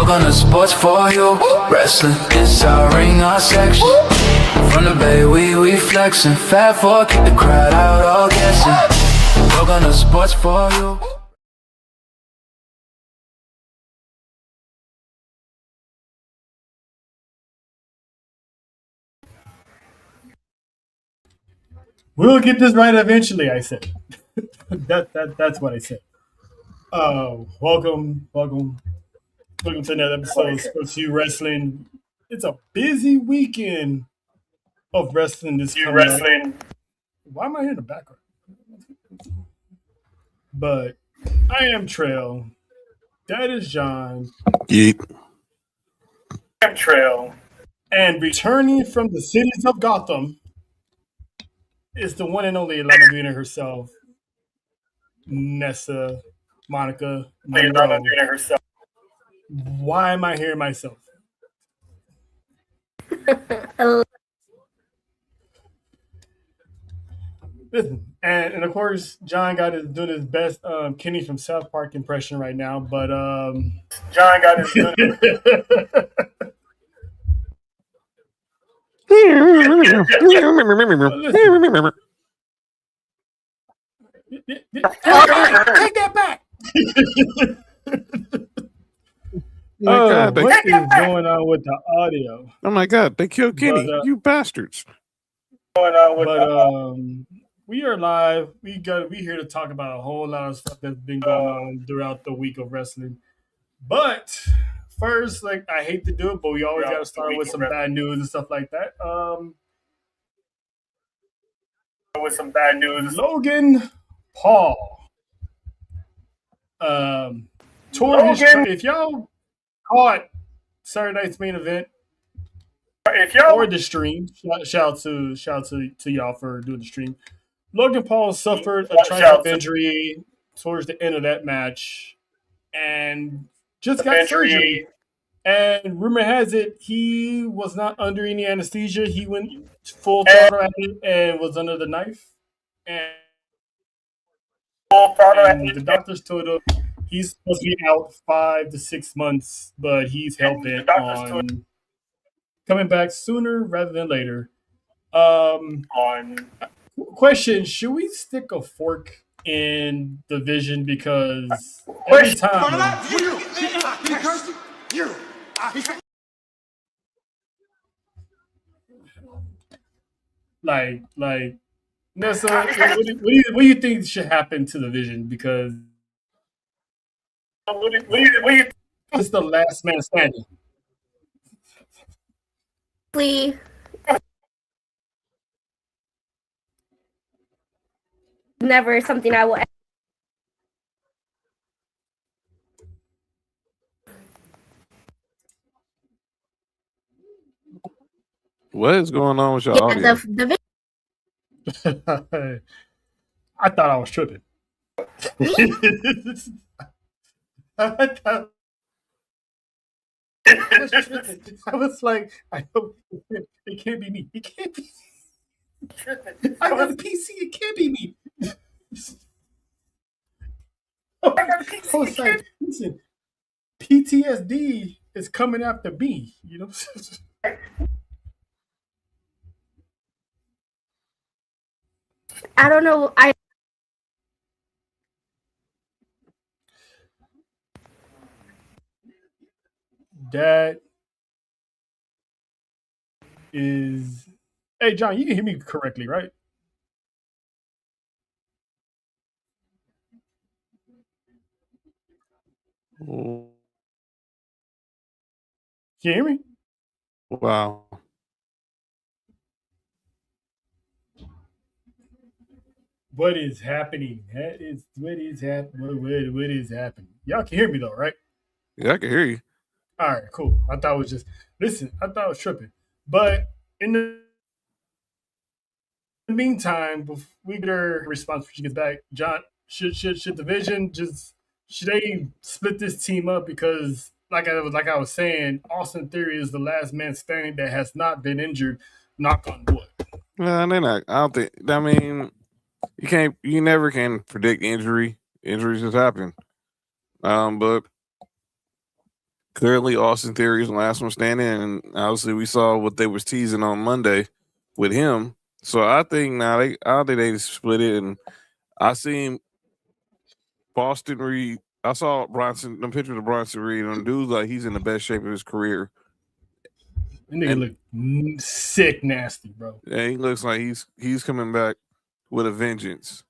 Welcome to Sports for You Wrestling. It's our ring, our section. From the bay, we flexing. Fat four, keep the crowd out, all guessing. Welcome to Sports for You. We'll get this right eventually, I said. That's what I said. Welcome to another episode of Sports You Wrestling. It's a busy weekend of wrestling this coming up. Why am I here in the background? But I am Trail. That is John. Yeet. I am Trail. And returning from the cities of Gotham is the one and only Lana Greener herself, Nessa Monica Monroe. Why am I here myself? Listen, and of course, John got is doing his best Kenny from South Park impression right now, but John got his doing Take that back. God, what is going on with the audio? Oh my God, they killed Kenny, you bastards. We are live. We here to talk about a whole lot of stuff that's been going on throughout the week of wrestling. But first, I hate to do it, but we always got to start with some bad news and stuff like that. Logan Paul. If y'all caught Saturday night's main event, or the stream, shout out to y'all for doing the stream. Logan Paul suffered a tricep injury towards the end of that match, and just got surgery. And rumor has it he was not under any anesthesia. He went full throttle at it and was under the knife. And the doctors told him he's supposed to be out 5 to 6 months, but he's hell bent on coming back sooner rather than later. Question: should we stick a fork in the vision because every time? Nessa, what do you think should happen to the vision? Because it's the last man standing. Never something I will. What is going on with your audio? I thought I was tripping. I was like, I know it can't be me. It can't be. I got a PC. It can't be me. I was like, listen, PTSD is coming after me. You know. I don't know. That is. Hey, John, you can hear me correctly, right? Oh. Can you hear me? Wow. What is happening? What is happening? Y'all can hear me though, right? Yeah, I can hear you. All right, cool. I thought it was tripping. But in the meantime, we get our response when she gets back. John, should the Vision should they split this team up? Because like I was saying, Austin Theory is the last man standing that has not been injured. Knock on wood. Well, they're not. I don't think. I mean, you never can predict injury. Injuries just happen. But Clearly, Austin Theory is the last one standing, and obviously we saw what they was teasing on Monday with him. So I think I think they split it, and I seen Boston Reed. I saw the pictures of Bronson Reed, and the dude's like he's in the best shape of his career. That nigga look sick, nasty, bro. Yeah, he looks like he's coming back with a vengeance.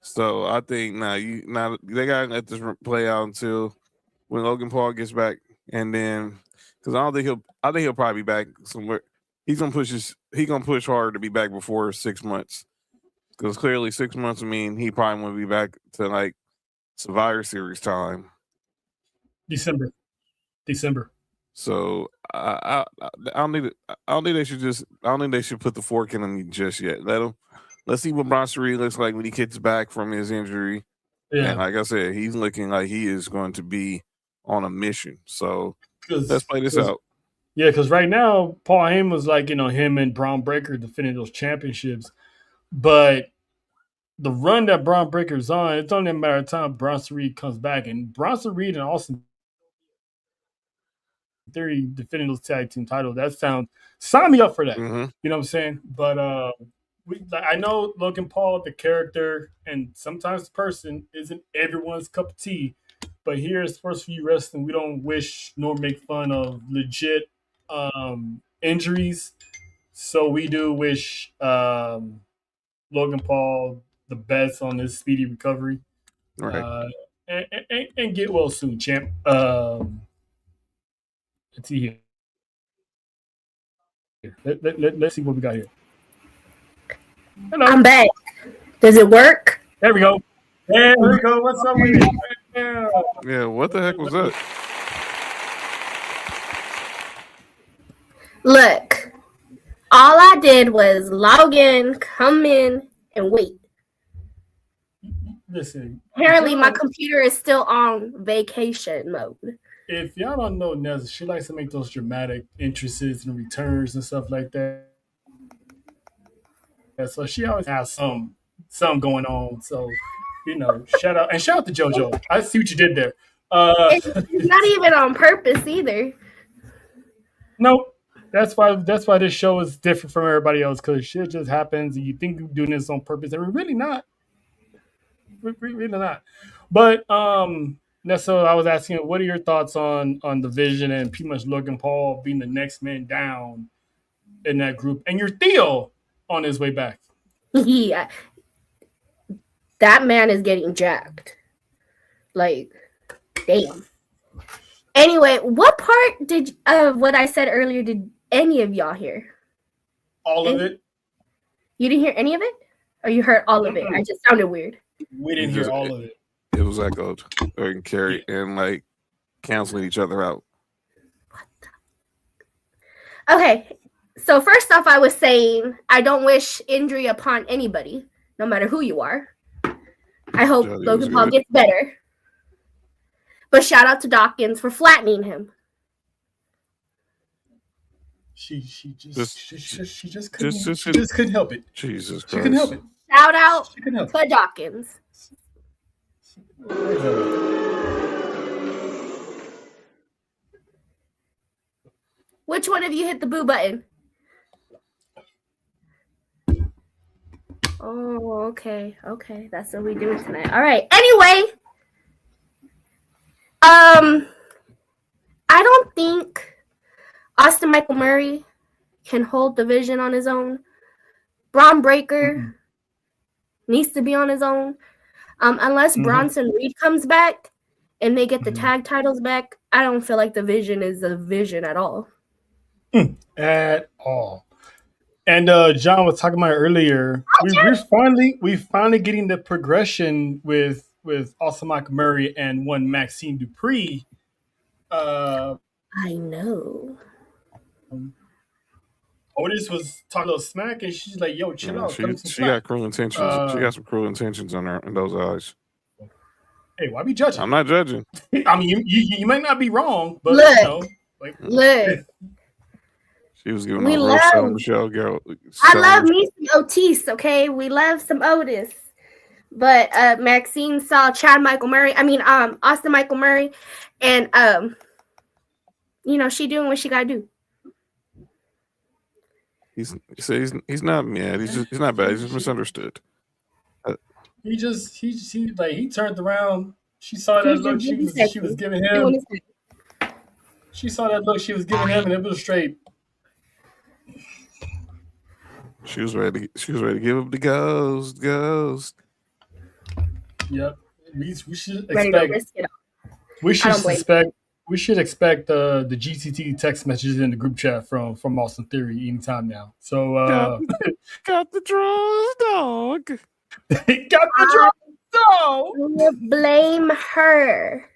So I think they gotta let this play out until when Logan Paul gets back, and then because I think he'll probably be back somewhere. He's gonna push hard to be back before 6 months, because clearly 6 months would mean he probably won't be back to like Survivor Series time. December. So I don't think they should put the fork in him just yet. Let's see what Bronson Reed looks like when he gets back from his injury. Yeah. And like I said, he's looking like he is going to be on a mission. So let's play this out. Yeah, because right now, Paul Heyman was like, him and Braun Breaker defending those championships. But the run that Braun Breaker's on, it's only a matter of time Bronson Reed comes back. And Bronson Reed and Austin Theory defending those tag team titles, sign me up for that. Mm-hmm. You know what I'm saying? But I know Logan Paul, the character, and sometimes the person isn't everyone's cup of tea. But here at S4U Wrestling, we don't wish nor make fun of legit injuries. So we do wish Logan Paul the best on his speedy recovery. Right. And get well soon, champ. Let's see here. Let's see what we got here. Hello. I'm back. Does it work? There we go. There we go. What's up with you? Yeah, what the heck was that? Look, all I did was log in, come in, and wait. Listen. Apparently, my computer is still on vacation mode. If y'all don't know Nez, she likes to make those dramatic entrances and returns and stuff like that. So she always has some going on. So, shout out to JoJo. I see what you did there. It's not even on purpose either. Nope. That's why this show is different from everybody else, because shit just happens and you think you're doing this on purpose, and we're really not. We're really not. But so I was asking, what are your thoughts on the Vision and pretty much Logan Paul being the next man down in that group, and your Theo on his way back? Yeah, that man is getting jacked. Like, damn. Anyway, what part of what I said earlier did any of y'all hear? All of it. You didn't hear any of it, or you heard all of it? I just sounded weird. We didn't hear all of it. It was echoed and carried and like canceling each other out. Okay, so first off, I was saying I don't wish injury upon anybody, no matter who you are. I hope Logan Paul gets better. But shout out to Dawkins for flattening him. She just couldn't help it. Jesus Christ. She couldn't help it. Shout out to Dawkins. Which one of you hit the boo button? Oh, okay. That's what we're doing tonight. All right. Anyway, I don't think Austin Michael Murray can hold the Vision on his own. Braun Breaker needs to be on his own. Unless Bronson Reed comes back and they get the tag titles back, I don't feel like the Vision is a Vision at all. At all. And John was talking about earlier. We're finally getting the progression with Austin Michael Murray and one Maxine Dupree. I know. Otis was talking a little smack, and she's like, "Yo, chill out." She got cruel intentions. She got some cruel intentions in those eyes. Hey, why be judging? I'm not judging. I mean, you might not be wrong, but look. She was giving a real Southern Michelle girl. I love me some Otis, okay? We love some Otis. But Maxine saw Austin Michael Murray, and she doing what she gotta do. He's not mad. He's not bad. He's just misunderstood. He turned around. She saw that look she was giving him. She saw that look she was giving him, and it was straight. She was ready to give him the ghost. Yep. We should expect. We should expect the GTT text messages in the group chat from Austin Theory anytime now. So got the draws, dog. Got the draws, dog. Blame her.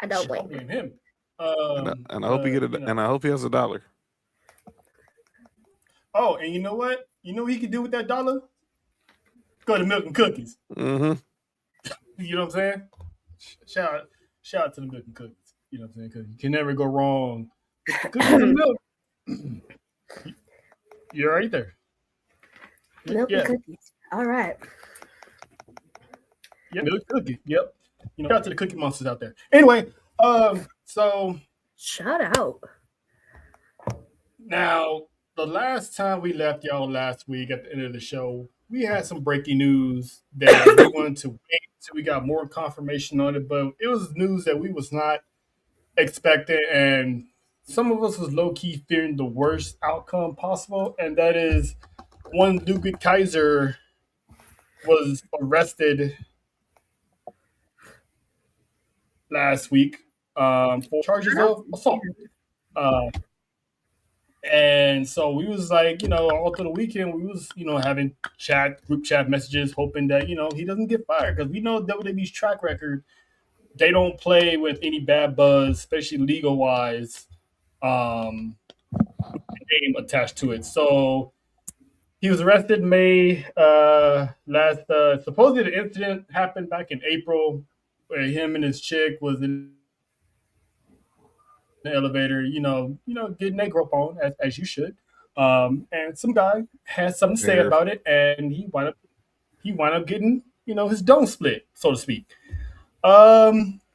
I don't blame him. And I hope he get it. And I hope he has $1. Oh, and you know what? You know what he can do with that $1? Go to Milk and Cookies. Mm-hmm. You know what I'm saying? Shout out to the Milk and Cookies. You know what I'm saying? Because you can never go wrong with the cookies and milk. You're right there. Milk and cookies. All right. Yeah, milk cookies. Yep. Shout out to the cookie monsters out there. Anyway, so shout out. Now, the last time we left y'all last week at the end of the show, we had some breaking news that we wanted to wait until we got more confirmation on it, but it was news that we was not expecting, and some of us was low-key fearing the worst outcome possible, and that is one Ludwig Kaiser was arrested last week for charges of assault. And so we was like, all through the weekend, we was, having group chat messages, hoping that, he doesn't get fired. Because we know WWE's track record, they don't play with any bad buzz, especially legal-wise, name attached to it. So he was arrested May last. Supposedly the incident happened back in April, where him and his chick was in the elevator, getting their grip on as you should. And some guy had something to say about it, and he wound up getting, his dome split, so to speak.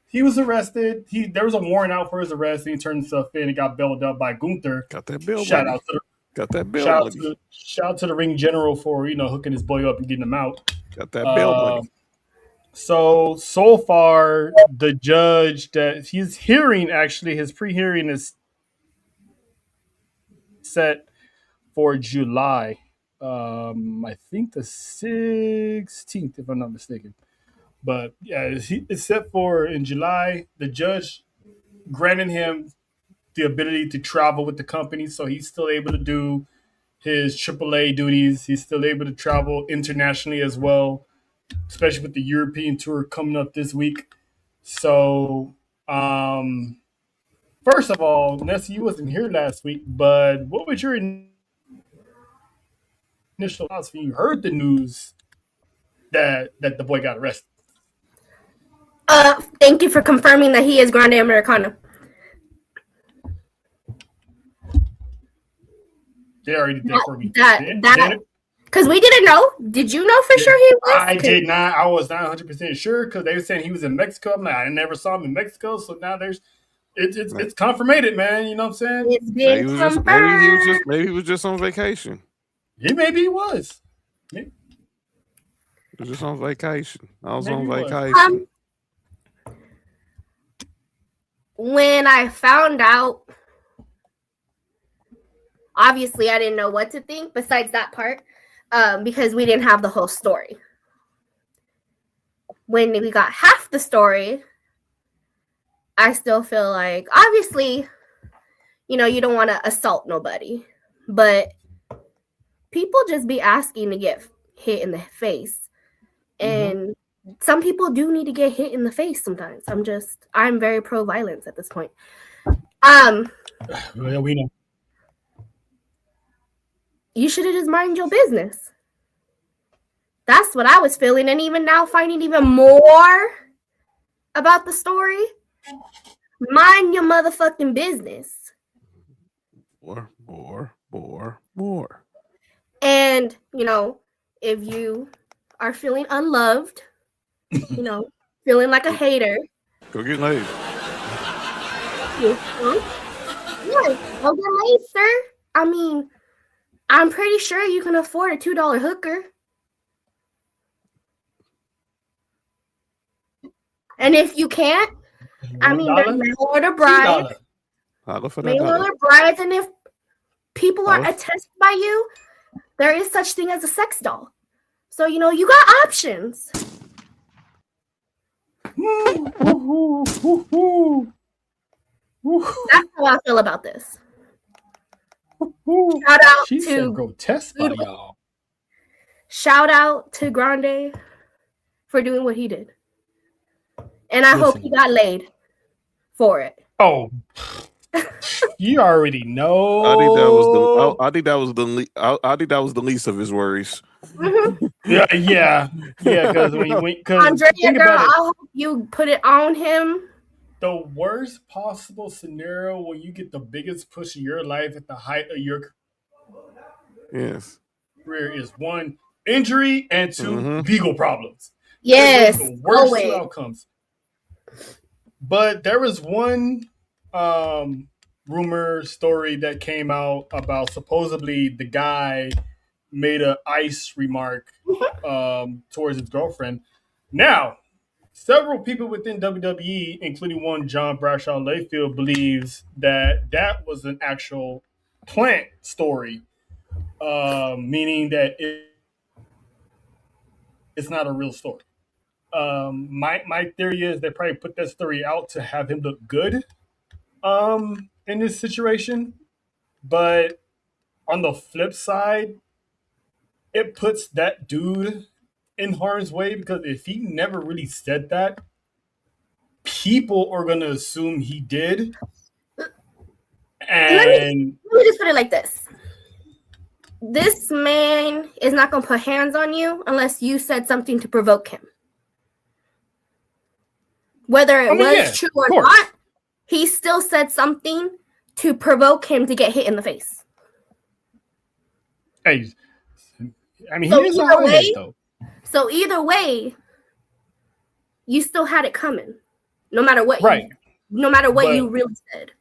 He was arrested. There was a warrant out for his arrest, and he turned himself in and got bailed out by Gunther. Got that bill. Shout out to the ring general for hooking his boy up and getting him out. Got that bail money. So far, the judge that he's hearing, actually, his pre-hearing is set for July. I think the 16th, if I'm not mistaken. But yeah, it's set for in July. The judge granted him the ability to travel with the company, so he's still able to do his AAA duties. He's still able to travel internationally as well, especially with the European tour coming up this week. So, first of all, Nessie, you wasn't here last week, but what was your initial thoughts when you heard the news that the boy got arrested? Thank you for confirming that he is Grande Americano. They already did for me. Because we didn't know. Did you know for sure he was? I did not. I was not 100% sure because they were saying he was in Mexico. I'm like, I never saw him in Mexico. So now it's confirmated, man. You know what I'm saying? It's been confirmed. Maybe he was just on vacation. Maybe he was. He was just on vacation. I was on vacation. When I found out, obviously I didn't know what to think besides that part, because we didn't have the whole story. When we got half the story, I still feel like, obviously, you don't want to assault nobody, but people just be asking to get hit in the face. And some people do need to get hit in the face sometimes. I'm very pro-violence at this point. Yeah, we know. You should have just minded your business. That's what I was feeling. And even now, finding even more about the story, mind your motherfucking business. More. And, if you are feeling unloved, feeling like a hater, go get laid. you. Yeah, go get laid, sir. I mean, I'm pretty sure you can afford a $2 hooker. And if you can't, I mean, there's $1, mail order brides. Holla for that Mail dollar. order brides, and if people are Holla. attested by you, there is such thing as a sex doll. So, you know, you got options. That's how I feel about this. Shout out She said to grotesque by y'all. Shout out to Grande for doing what he did. And I hope he got laid for it. Oh, you already know. I think that was the. I think that was the. I think that was the least of his worries. Yeah. Because when you went, Andrea, girl, I hope you put it on him. The worst possible scenario when you get the biggest push of your life at the height of your career is 1, injury, and 2, legal problems. Yes, the worst 2 outcomes. But there was one rumor story that came out about supposedly the guy made a ice remark towards his girlfriend. Now, several people within WWE, including one John Bradshaw Layfield, believes that that was an actual plant story, meaning that it's not a real story. My theory is they probably put that story out to have him look good in this situation. But on the flip side, it puts that dude in harm's way because if he never really said that, people are going to assume he did. And let me just put it like this. This man is not going to put hands on you unless you said something to provoke him. Whether it was true or not, he still said something to provoke him to get hit in the face. Hey, I mean, he is a highlight, though. So either way, you still had it coming, no matter what. Right. No matter what you really said.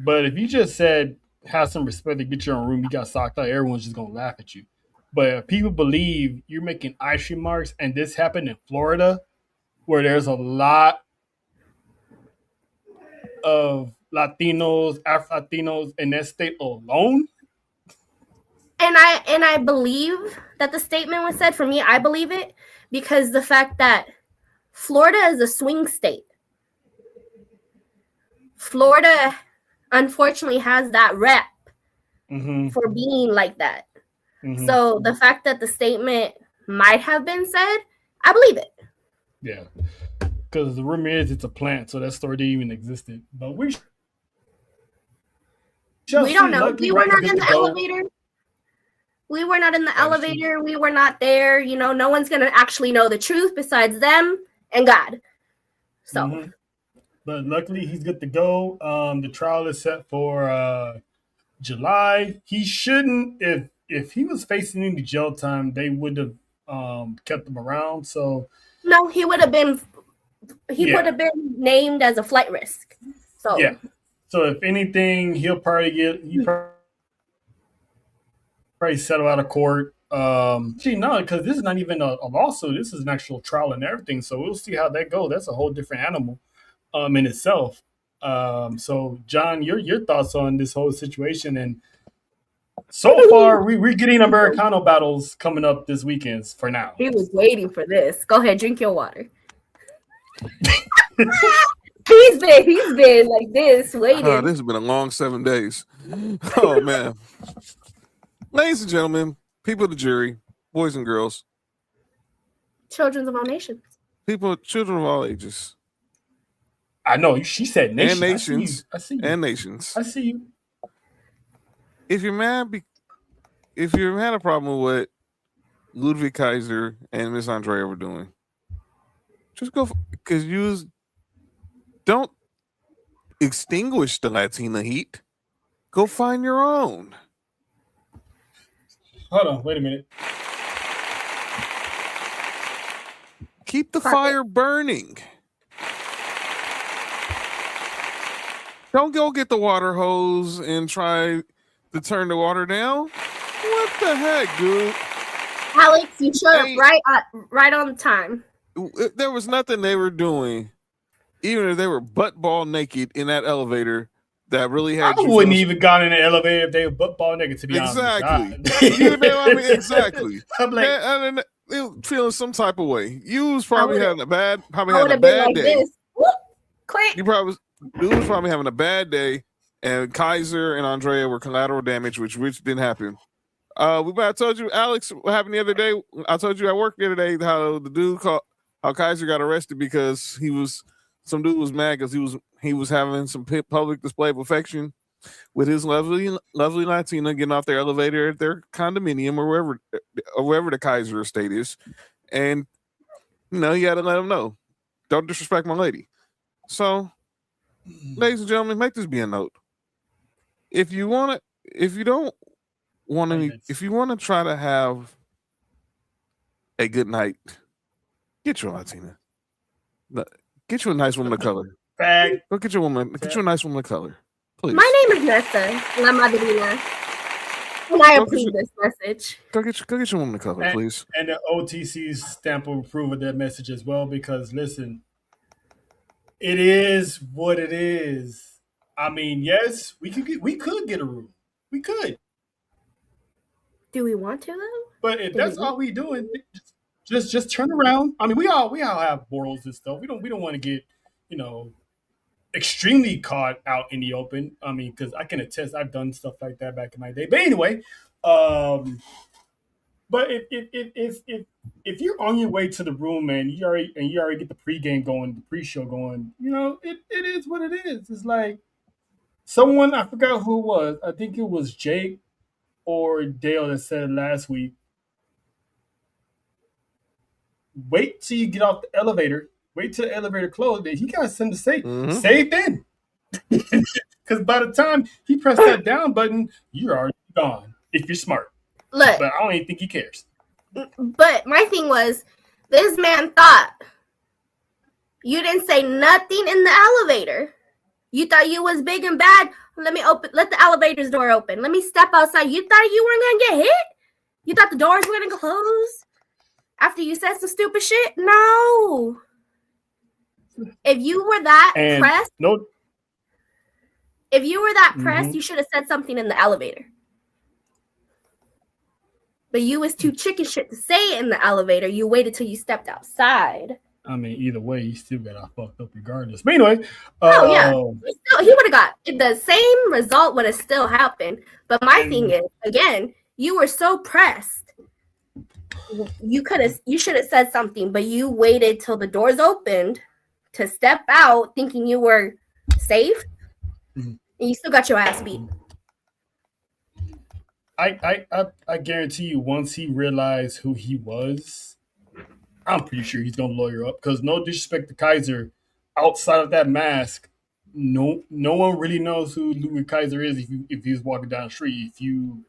But if you just said, have some respect to get your own room, you got socked out, everyone's just going to laugh at you. But if people believe you're making ice remarks, and this happened in Florida, where there's a lot of Latinos, Afro-Latinos in that state alone. And I believe that the statement was said. For me, I believe it because the fact that Florida is a swing state. Florida, unfortunately, has that rep for being like that. So the fact that the statement might have been said, I believe it. Yeah. Because the rumor is it's a plant, so that story didn't even exist. But we don't know. We were not in the elevator. We were not in the elevator. We were not there. You know, no one's going to actually know the truth besides them and God. So. But luckily, he's good to go. The trial is set for July. He shouldn't, if he was facing any jail time, they would have kept him around. So no, he would have been. He would have been named as a flight risk. So yeah. So if anything, he'll probably settle out of court. Actually, no, because this is not even a lawsuit. This is an actual trial and everything. So we'll see how that goes. That's a whole different animal in itself. So John, your thoughts on this whole situation? And so far, we're getting Americano battles coming up this weekend for now. He was waiting for this. Go ahead, drink your water. He's been like this, waiting. This has been a long 7 days. Oh man. Ladies and gentlemen, people of the jury, boys and girls, children of all nations, children of all ages. I know she said nation. And nations. I see you. And nations. I see you. If you're mad a problem with what Ludwig Kaiser and Miss Andrea were doing, just go because you don't extinguish the Latina heat. Go find your own. Hold on, wait a minute. Keep the fire burning. Don't go get the water hose and try to turn the water down. What the heck, dude? Alex, you showed up right on time. There was nothing they were doing, even if they were butt ball naked in that elevator, that really had I you. wouldn't even gone in the elevator if they were butt ball naked. To be honest, Exactly. I'm like, they were feeling some type of way. You was probably having a bad day. This. Whoop, quick. You was probably having a bad day, and Kaiser and Andrea were collateral damage, which didn't happen. I told you, Alex, what happened the other day. I told you at work the other day how the dude how Kaiser got arrested because some dude was mad because he was having some public display of affection with his lovely Latina getting off their elevator at their condominium or wherever the Kaiser estate is, and you had to let him know, don't disrespect my lady. So, ladies and gentlemen, make this be a note. If you want to try to have a good night, get your Latina. Get you a nice woman of color. Go get your woman. Get you a nice woman of color, please. My name is Nessa, La Madrina, and I approve this message. Go get your woman of color, please. And the OTC's stamp of approval of that message as well, because listen, it is what it is. I mean, yes, we could get a room. We could. Do we want to though? But if that's all we doing, just turn around. I mean, we all have morals and stuff. We don't want to get, extremely caught out in the open. I mean, because I can attest, I've done stuff like that back in my day. But anyway, but if you're on your way to the room, man, you already get the pregame going, the pre-show going, it is what it is. It's like someone, I forgot who it was. I think it was Jake or Dale that said it last week. Wait till you get off the elevator. Wait till the elevator closes. He got something to say. Say it then. Because by the time he pressed that down button, you're already gone. If you're smart. Look, but I don't even think he cares. But my thing was, this man thought you didn't say nothing in the elevator. You thought you was big and bad. Let the elevator's door open. Let me step outside. You thought you weren't gonna get hit? You thought the doors were gonna close after you said some stupid shit? No. If you were that pressed, you should have said something in the elevator. But you was too chicken shit to say it in the elevator. You waited till you stepped outside. I mean, either way, you still got fucked up regardless. But anyway, he would have got the same result. Would have still happened. But my thing is, again, you were so pressed. You should have said something, but you waited till the doors opened to step out, thinking you were safe, and you still got your ass beat. I guarantee you, once he realized who he was, I'm pretty sure he's gonna lawyer up. Because no disrespect to Kaiser, outside of that mask, no one really knows who Louis Kaiser is if he's walking down the street. If you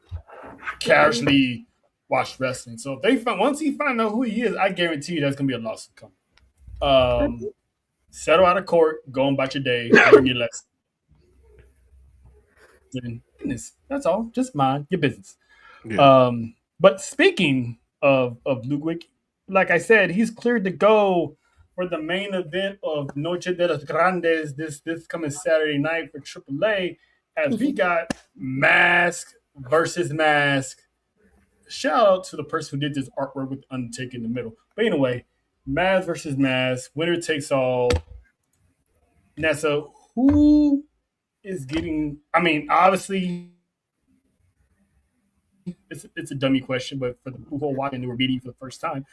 casually watch wrestling, so if once he find out who he is, I guarantee you that's gonna be a lawsuit coming. Settle out of court, go on about your day, learn your lesson. That's all. Just mind your business. Yeah. But speaking of Ludwig, like I said, he's cleared to go for the main event of Noche de los Grandes this coming Saturday night for AAA, as we got Mask versus Mask. Shout out to the person who did this artwork with Undertaker in the middle. But anyway, Mask versus Mask, winner takes all. Nessa, who is getting? I mean, obviously, it's a dummy question, but for the people who are watching who are meeting for the first time,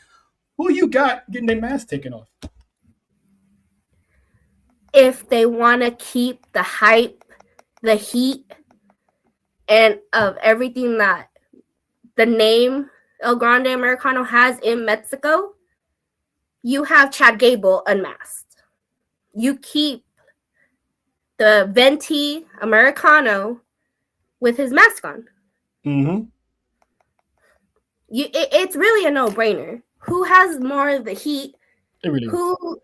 who you got getting their mask taken off? If they want to keep the hype, the heat, and of everything that the name El Grande Americano has in Mexico, you have Chad Gable unmasked. You keep the Venti Americano with his mask on. Mm-hmm. It's really a no-brainer. Who has more of the heat? It really Who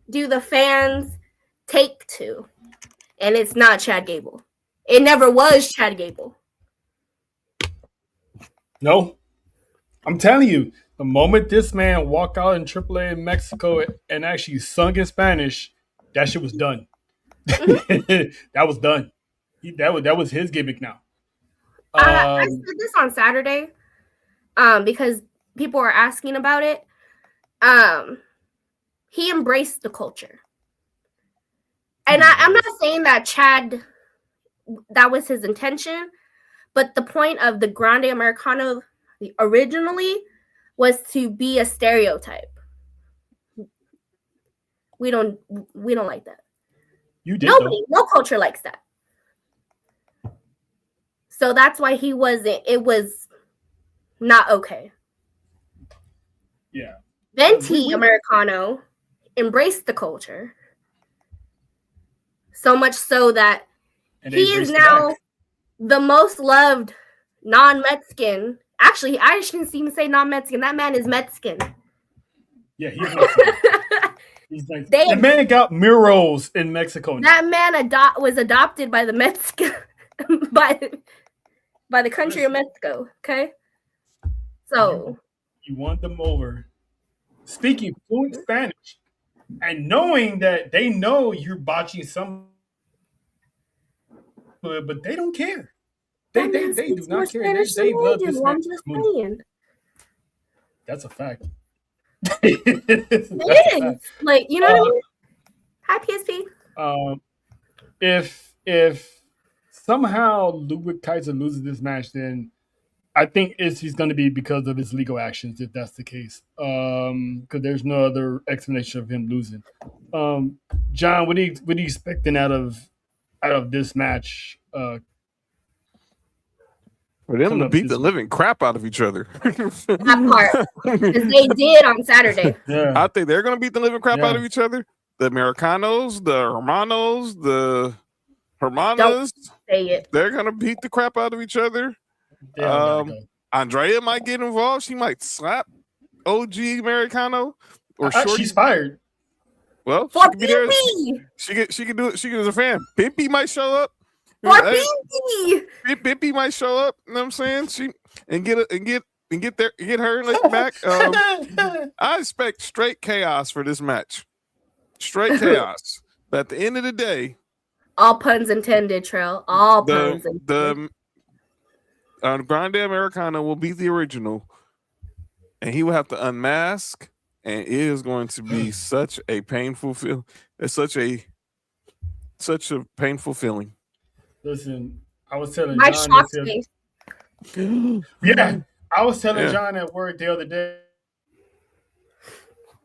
do the fans take to? and it's not Chad Gable. It never was Chad Gable. No, I'm telling you, the moment this man walked out in AAA in Mexico and actually sung in Spanish, that shit was done. That was done. That was his gimmick now. I said this on Saturday, because people were asking about it. He embraced the culture, and I'm not saying that Chad, that was his intention, but the point of the Grande Americano originally was to be a stereotype. We don't like that. You did. No culture likes that. So that's why he wasn't. It was not okay. Yeah. Venti Americano embraced the culture so much so that he is now the most loved non-Mexican. Actually, I shouldn't even say non-Mexican. That man is Mexican. Yeah, he's Mexican. The man got murals in Mexico. That man was adopted by the Mexican by the country of Mexico. Okay, so you want them over, speaking fluent Spanish, and knowing that they know you're botching some, but they don't care. They do not care. They love this man. That's a fact. It is. Like, you know what I mean? Hi, PSP. If somehow Ludwig Kaiser loses this match, then I think he's going to be because of his legal actions, if that's the case. Because there's no other explanation of him losing. John, what are you expecting out of this match? For them to beat the living crap out of each other. That part. Because they did on Saturday. Yeah. I think they're going to beat the living crap out of each other. The Americanos, the Hermanos, the Hermanas. Don't say it. They're going to beat the crap out of each other. Andrea might get involved. She might slap OG Americano. Or she's fired. Well, for she could be there. She can do it. She can as a fan. Pimpy might show up. Pimpy might show up. You know what I'm saying? She get her and let her back. I expect straight chaos for this match. Straight chaos. But at the end of the day, all puns intended, Trail. All puns intended. Grande Americano will be the original, and he will have to unmask, and it is going to be such a painful feel. It's such a painful feeling. I was telling my John. Yeah, I was telling John at work the other day.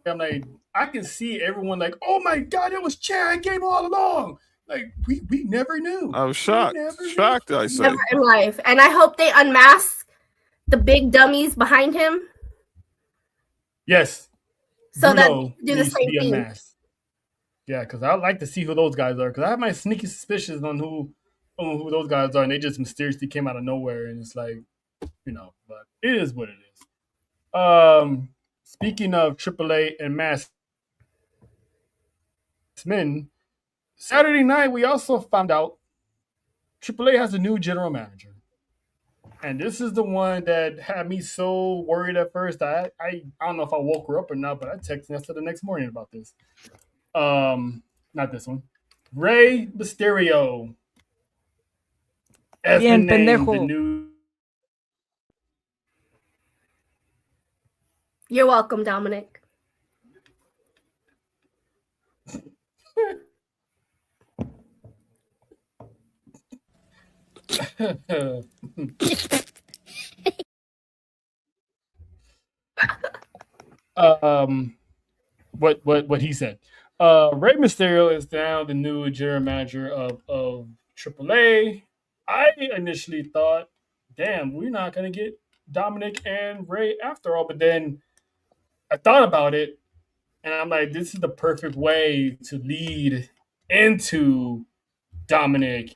I'm like, I can see everyone like, oh my God, it was Chad Gable all along. Like we never knew. I was shocked. I say never in life, and I hope they unmask the big dummies behind him. Yes. So Bruno that do the same thing. Unmasked. Yeah, because I'd like to see who those guys are. Because I have my sneaky suspicions on who those guys are, and they just mysteriously came out of nowhere, and it's like, but it is what it is. Speaking of AAA and masked men, Saturday night we also found out AAA has a new general manager. And this is the one that had me so worried at first. I don't know if I woke her up or not, but I texted Nessa the next morning about this. Not this one. Rey Mysterio. As the name, the new. You're welcome, Dominic. What he said. Rey Mysterio is now the new general manager of AAA. I initially thought, damn, we're not gonna get Dominic and Rey after all, but then I thought about it, and I'm like, this is the perfect way to lead into Dominic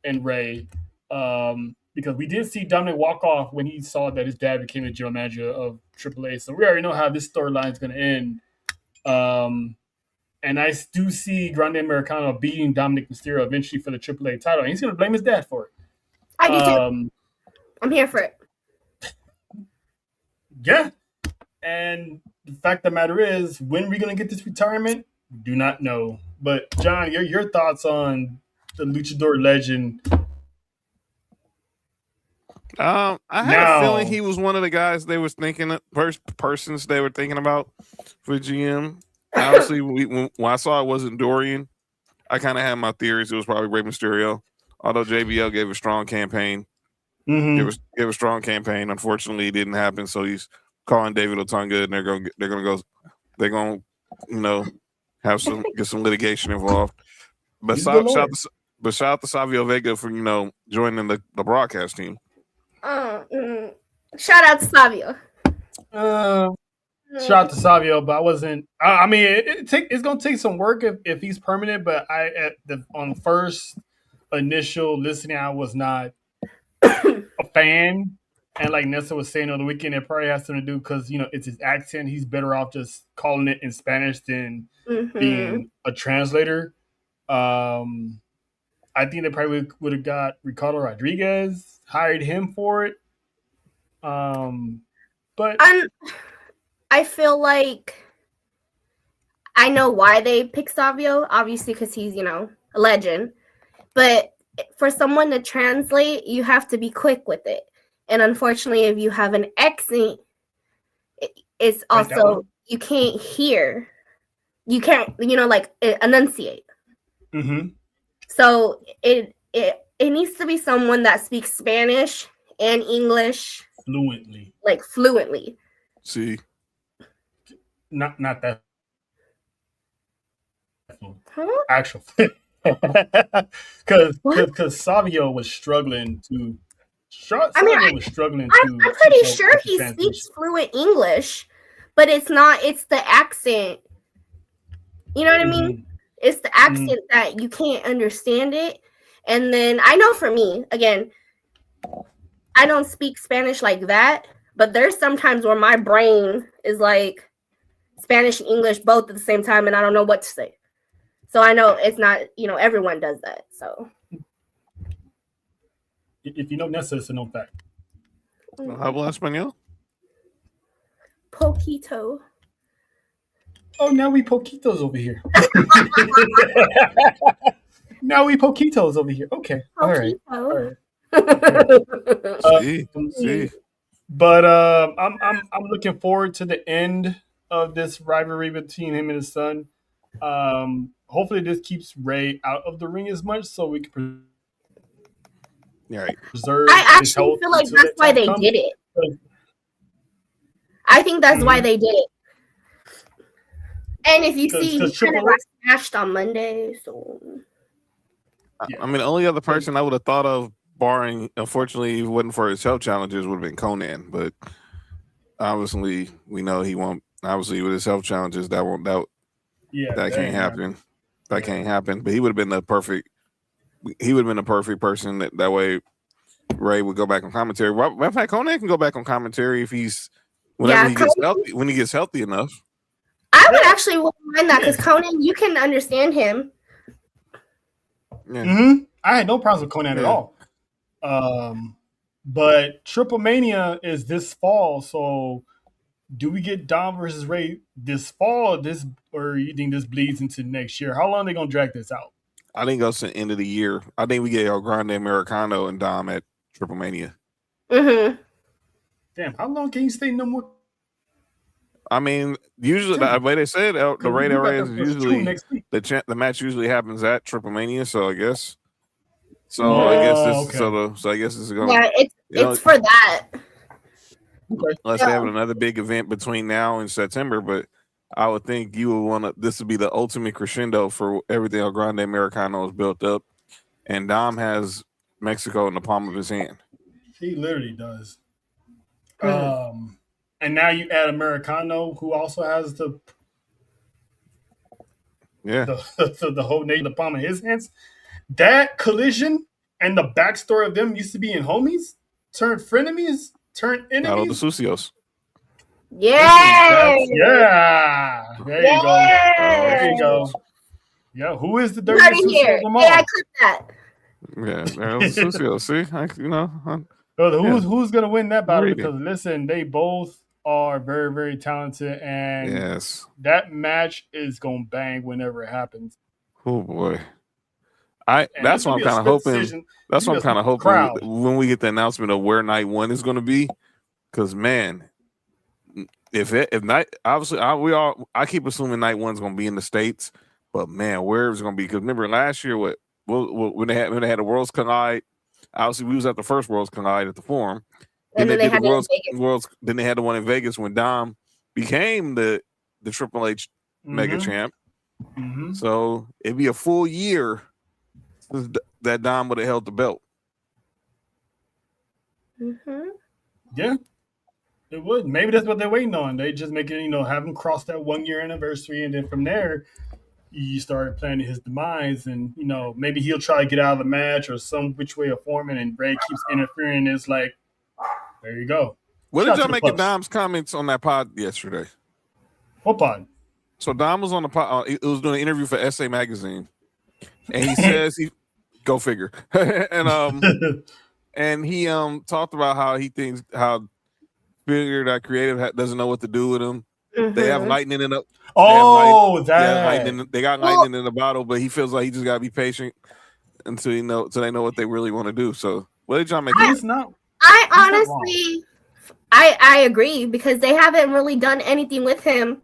and Rey, because we did see Dominic walk off when he saw that his dad became the general manager of AAA. So we already know how this storyline is going to end. And I do see Grande Americano beating Dominic Mysterio eventually for the AAA title, and he's going to blame his dad for it. I do too. I'm here for it. Yeah. And the fact of the matter is, when are we going to get this retirement? Do not know. But, John, your thoughts on the Luchador legend? I had a feeling he was one of the guys they was thinking, persons they were thinking about for GM. Honestly, when I saw it wasn't Dorian, I kind of had my theories. It was probably Rey Mysterio. Although JBL gave a strong campaign. Gave a strong campaign. Unfortunately, it didn't happen. So he's calling David Otunga, and they're gonna have get some litigation involved. But shout out to Savio Vega for joining the broadcast team. Shout out to Savio. Shout out to Savio, but I wasn't. I mean, it's gonna take some work if he's permanent. But on first initial listening, I was not a fan. And like Nessa was saying on the weekend, it probably has something to do because it's his accent. He's better off just calling it in Spanish than being a translator. I think they probably would have got Ricardo Rodriguez, hired him for it. But I feel like I know why they picked Savio, obviously because he's, a legend. But for someone to translate, you have to be quick with it. And unfortunately, if you have an accent, it's also, you can't hear. You can't, enunciate. Mm-hmm. So it needs to be someone that speaks Spanish and English fluently. See, not that. Huh? Actual, because Savio was struggling to. I'm pretty sure he speaks fluent English, but it's the accent. You know what I mean? It's the accent that you can't understand it. And then I know for me, again, I don't speak Spanish like that, but there's sometimes where my brain is like Spanish and English both at the same time, and I don't know what to say. So I know it's not, everyone does that. So if you know Nessa, it's a known fact. ¿Habla español? Poquito. Oh, now we poquitos over here. Now we poquitos over here. Okay. Poquito. All right. See. But I'm looking forward to the end of this rivalry between him and his son. Hopefully this keeps Ray out of the ring as much so we can preserve. I actually feel like that's why they did it. I think that's why they did it. And if you see, he kind of got smashed on Monday. So, I mean, the only other person I would have thought of, barring, unfortunately, if it wasn't for his health challenges, would have been Conan. But obviously, we know he won't. Obviously, with his health challenges, that can't happen. That can't happen. But he would have been the perfect. He would have been the perfect person. That way, Ray would go back on commentary. Matter of fact, Conan can go back on commentary if he's he gets healthy. When he gets healthy enough. I would actually mind that because Conan, you can understand him. Yeah. Mm-hmm. I had no problems with Conan at all. But Triple Mania is this fall, so do we get Dom versus Ray this fall? Or you think this bleeds into next year? How long are they gonna drag this out? I think that's the end of the year. I think we get El Grande Americano and Dom at Triple Mania. Mm-hmm. Damn, how long can you stay no more? I mean, usually the way they said the rate is usually the match usually happens at Triple Mania. So I guess. I guess this is going. Yeah, it's for that. Unless they have another big event between now and September, but I would think you would want to. This would be the ultimate crescendo for everything El Grande Americano is built up, and Dom has Mexico in the palm of his hand. He literally does. And now you add Americano, who also has the whole nation in the palm of his hands. That collision and the backstory of them used to be in homies, turned frenemies, turned enemies. Battle of the Sucios. Yeah. There you go. There you go. Yeah, who is the Right dirtiest here. of them all? Hey, I clipped that. Yeah, that was Sucio. See, Who's gonna win that battle? Reading. Because listen, they both are very, very talented, and yes. that match is gonna bang whenever it happens. Oh boy. And That's what I'm kind of hoping. Decision. That's what I'm kind of hoping crowd. when we get the announcement of where night one is going to be. Because man, if night obviously I keep assuming night one's going to be in the States, but man, where is it going to be? Because remember last year when they had the Worlds Collide, obviously we was at the first Worlds Collide at the Forum. And then they had Then they had the one in Vegas when Dom became the Triple H Mega Champ. Mm-hmm. So it'd be a full year that Dom would have held the belt. Mm-hmm. Yeah, it would. Maybe that's what they're waiting on. They just make it, have him cross that 1 year anniversary, and then from there, you start planning his demise, and maybe he'll try to get out of the match or some which way or form, and Bray keeps interfering. It's like, there you go. What did y'all make of Dom's comments on that pod yesterday? What pod? So Dom was on the pod. It was doing an interview for SA Magazine, and he says go figure, and he talked about how he thinks how Figure that creative doesn't know what to do with him. Mm-hmm. They have lightning in the they got lightning in the bottle, but he feels like he just gotta be patient until they know what they really want to do. So what did y'all make? I honestly I agree, because they haven't really done anything with him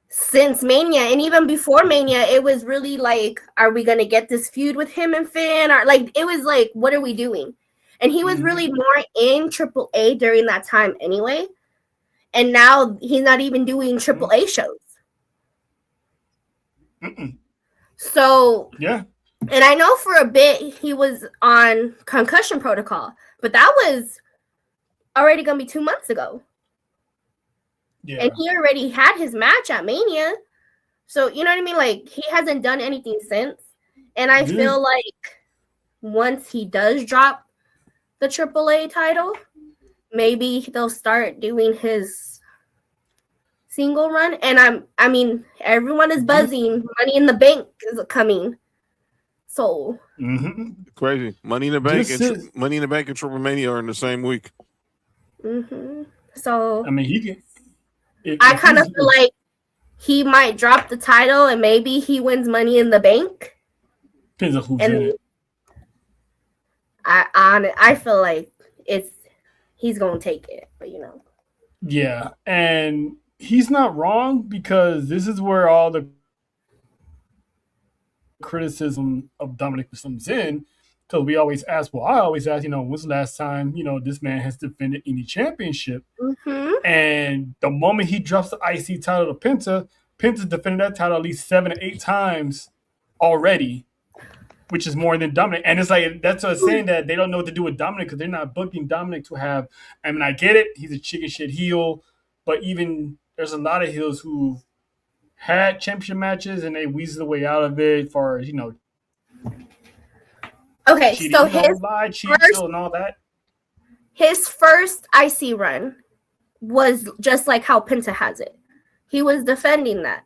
since Mania, and even before Mania, it was really like, are we gonna get this feud with him and Finn? Or like, it was like, what are we doing? And he was really more in AAA during that time anyway, and now he's not even doing AAA shows. So yeah, and I know for a bit he was on concussion protocol, but that was already gonna be 2 months ago. Yeah. And he already had his match at Mania. So, you know what I mean? Like, he hasn't done anything since. And I feel like once he does drop the AAA title, maybe they'll start doing his single run. And I mean, everyone is buzzing. Money in the Bank is coming. So crazy. Money in the Bank Money in the Bank and Triple Mania are in the same week. So I mean, he can. I kind of feel like he might drop the title and maybe he wins Money in the Bank. Depends on who's in it. I feel like he's gonna take it, but Yeah, and he's not wrong, because this is where all the criticism of Dominic comes in. Because we always ask, I always ask, when's the last time, this man has defended any championship? Mm-hmm. And the moment he drops the IC title to Penta, Penta's defended that title at least 7 or 8 times already, which is more than Dominic. And it's like, that's what I'm saying, that they don't know what to do with Dominic, because they're not booking Dominic to have, I mean, I get it, he's a chicken shit heel, but even there's a lot of heels who've had championship matches and they weasel the way out of it for, okay, cheating, so and all that. His first IC run was just like how Penta has it. He was defending that.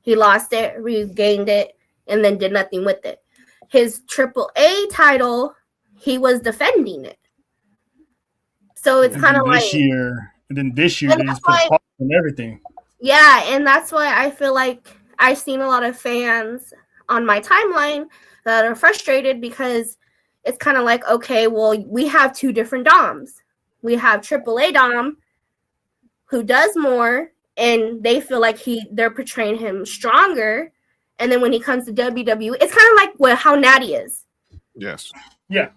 He lost it, regained it, and then did nothing with it. His AAA title, he was defending it. So it's kind of like this year they just put pause on everything. Yeah, and that's why I feel like I've seen a lot of fans on my timeline that are frustrated, because it's kind of like, okay, well, we have 2 different Doms. We have AAA Dom, who does more, and they feel like they're portraying him stronger. And then when he comes to WWE, it's kind of like how Natty is. Yes. Yeah.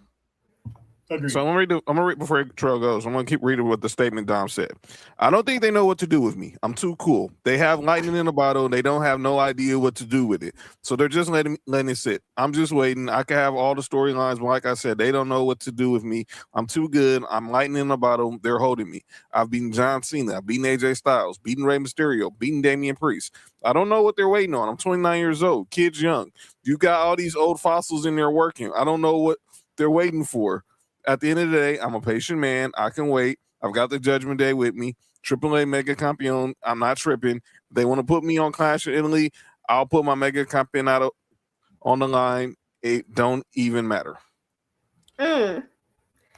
Agreed. So I'm gonna read before Trail goes. I'm gonna keep reading what the statement Dom said. I don't think they know what to do with me. I'm too cool. They have lightning in a bottle. They don't have no idea what to do with it. So they're just letting it sit. I'm just waiting. I can have all the storylines, but like I said, they don't know what to do with me. I'm too good. I'm lightning in a bottle. They're holding me. I've beaten John Cena. I've beaten AJ Styles. Beaten Rey Mysterio. Beaten Damian Priest. I don't know what they're waiting on. I'm 29 years old. Kids young. You got all these old fossils in there working. I don't know what they're waiting for. At the end of the day, I'm a patient man. I can wait. I've got the Judgment Day with me. AAA Mega Campeon. I'm not tripping. They want to put me on Clash of Italy. I'll put my Mega Campeonato on the line. It don't even matter.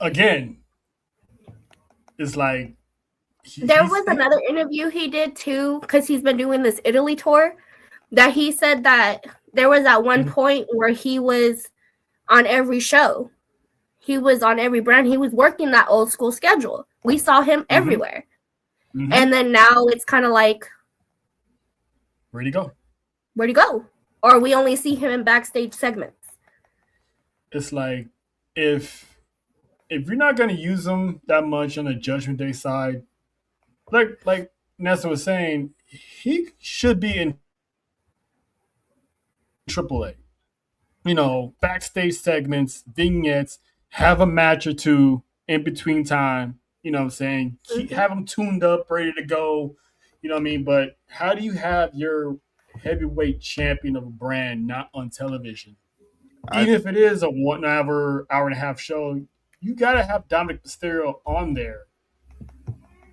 Again, it's like there was another interview he did too, because he's been doing this Italy tour, that he said that there was at one point where he was on every show. He was on every brand. He was working that old school schedule. We saw him everywhere. And then now it's kind of like, where'd he go? Where'd he go? Or we only see him in backstage segments. It's like, if you're not going to use him that much on the Judgment Day side, like Nessa was saying, he should be in AAA. You know, backstage segments, vignettes, have a match or two in between time. You know what I'm saying? Have them tuned up, ready to go. You know what I mean? But how do you have your heavyweight champion of a brand not on television? Even if it is a 1 hour, hour and a half show, you got to have Dominic Mysterio on there.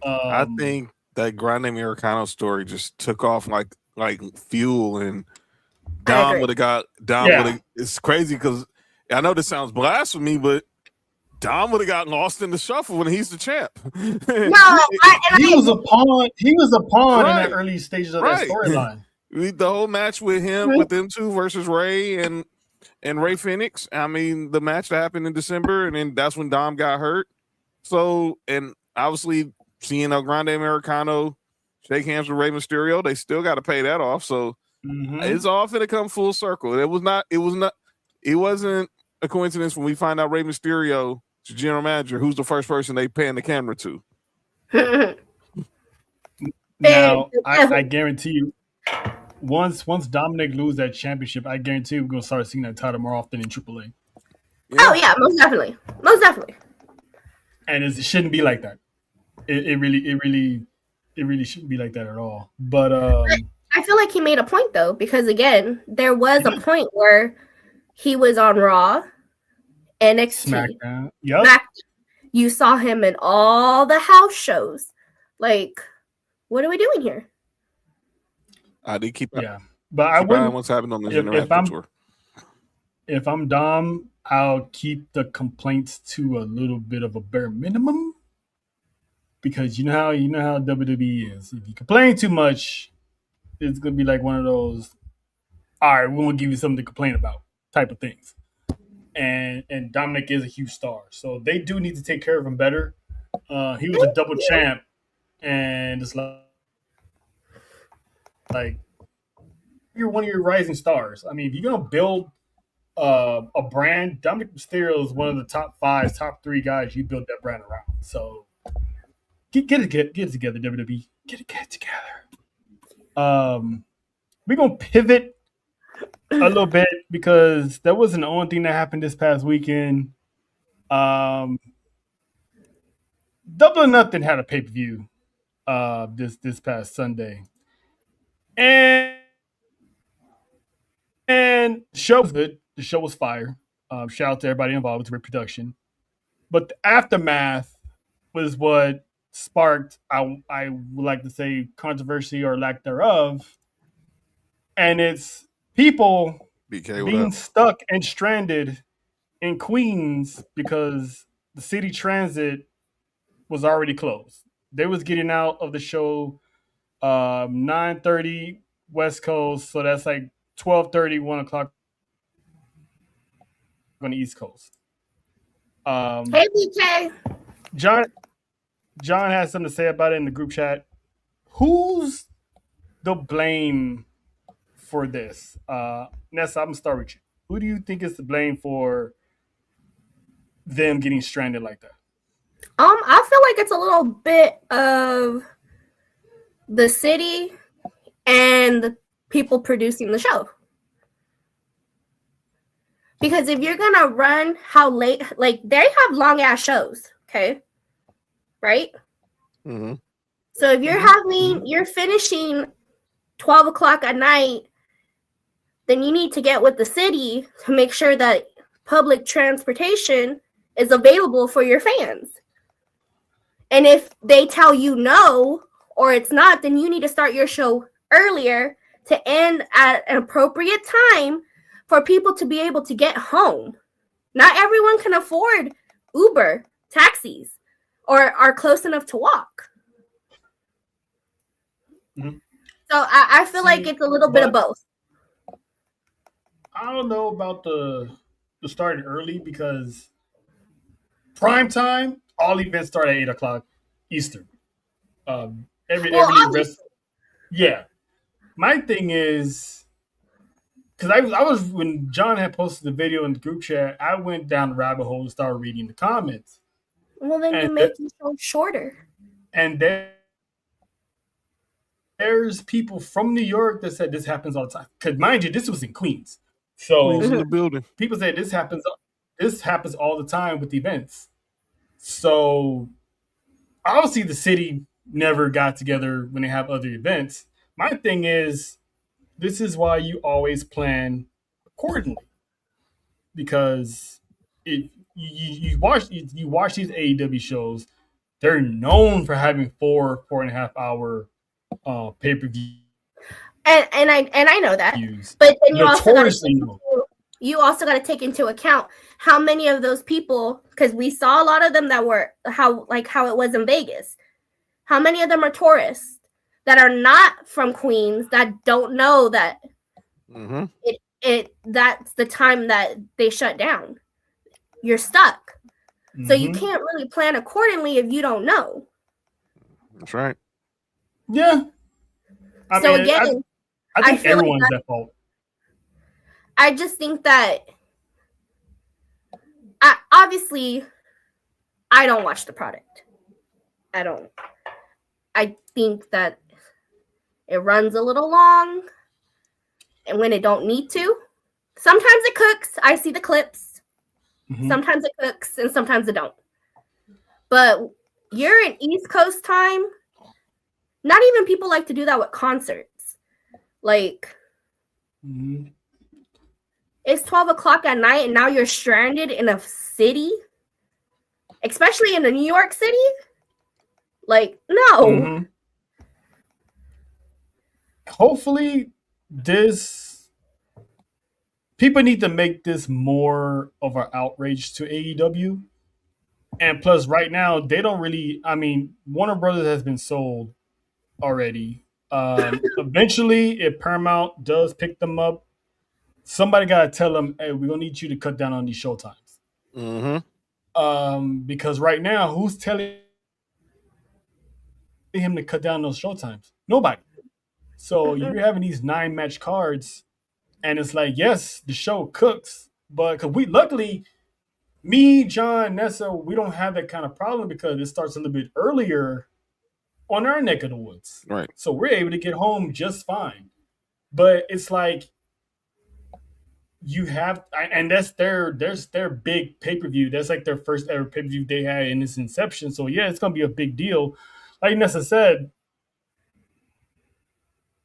I think that Grande Americano story just took off like fuel, and Dom would have got it's crazy because I know this sounds blasphemy, but Dom would have gotten lost in the shuffle when he's the champ. He was a pawn. He was a pawn in the early stages of that storyline. The whole match with him, with them two versus Ray and Ray Phoenix. I mean, the match that happened in December, and then that's when Dom got hurt. So, and obviously seeing El Grande Americano shake hands with Rey Mysterio, they still got to pay that off. So it's all going to come full circle. It wasn't a coincidence when we find out Rey Mysterio, the general manager, who's the first person they pan the camera to. Now, I guarantee you, once Dominic loses that championship, I guarantee we're gonna start seeing that title more often in AAA. Yeah. Oh yeah, most definitely. And it shouldn't be like that. It really shouldn't be like that at all. But I feel like he made a point though, because again, there was a point where he was on Raw, NXT, SmackDown. You saw him in all the house shows. Like, what are we doing here? I did keep but I wouldn't. What's happened on this interactive tour? If I'm Dom, I'll keep the complaints to a little bit of a bare minimum, because you know how WWE is. If you complain too much, it's gonna be like one of those, all right, we won't give you something to complain about type of things. And Dominic is a huge star, so they do need to take care of him better. He was a double champ, and it's like you're one of your rising stars. I mean, if you're gonna build a brand, Dominic Mysterio is one of the top 3 guys you build that brand around. So get it together, WWE. Get it together. We're gonna pivot a little bit because that wasn't the only thing that happened this past weekend. Double or Nothing had a pay-per-view this past Sunday. And the show was good. The show was fire. Shout out to everybody involved with the production. But the aftermath was what sparked, I would like to say, controversy or lack thereof. And it's people being stuck and stranded in Queens because the city transit was already closed. They was getting out of the show 9:30 West Coast, so that's like 12:30, 1 o'clock on the East Coast. Hey, BK. John has something to say about it in the group chat. Who's the blame for this? Nessa, I'm gonna start with you. Who do you think is to blame for them getting stranded like that? I feel like it's a little bit of the city and the people producing the show. Because if you're gonna run how late, like they have long ass shows, okay, right? Mm-hmm. So if you're finishing 12 o'clock at night, then you need to get with the city to make sure that public transportation is available for your fans. And if they tell you no or it's not, then you need to start your show earlier to end at an appropriate time for people to be able to get home. Not everyone can afford Uber, taxis, or are close enough to walk. Mm-hmm. So I feel like it's a little bit of both. I don't know about the starting early because prime time, all events start at 8 o'clock Eastern. Every rest. Yeah. My thing is, because I was when John had posted the video in the group chat, I went down the rabbit hole and started reading the comments. Well, then you make your show shorter. And there's people from New York that said this happens all the time. Because mind you, this was in Queens. So Queens in the building. People say this happens all the time with events. So obviously the city never got together when they have other events. My thing is, this is why you always plan accordingly. Because you watch these AEW shows, they're known for having 4.5 hour pay-per-view. And I know that. But then you also got to take into account how many of those people, because we saw a lot of them that were how it was in Vegas. How many of them are tourists that are not from Queens that don't know that that's the time that they shut down. You're stuck. So you can't really plan accordingly if you don't know. That's right. Yeah. I think everyone's at fault. I just think that obviously I don't watch the product. I don't. I think that it runs a little long, and when it don't need to. Sometimes it cooks. I see the clips. Sometimes it cooks, and sometimes it don't. But you're in East Coast time. Not even people like to do that with concerts. Like, it's 12 o'clock at night, and now you're stranded in a city, especially in a New York City. Like, no. Hopefully, people need to make this more of an outrage to AEW. And plus, right now, they don't really. I mean, Warner Brothers has been sold already. Eventually, if Paramount does pick them up, somebody got to tell them, hey, we're going to need you to cut down on these showtimes. Because right now, who's telling him to cut down those showtimes? Nobody. So you're having these 9-match cards, and it's like, yes, the show cooks, but because luckily, me, John, Nessa, we don't have that kind of problem because it starts a little bit earlier on our neck of the woods. Right. So we're able to get home just fine. But it's like you have, and that's their big pay-per-view. That's like their first ever pay-per-view they had in its inception. So yeah, it's gonna be a big deal. Like Nessa said,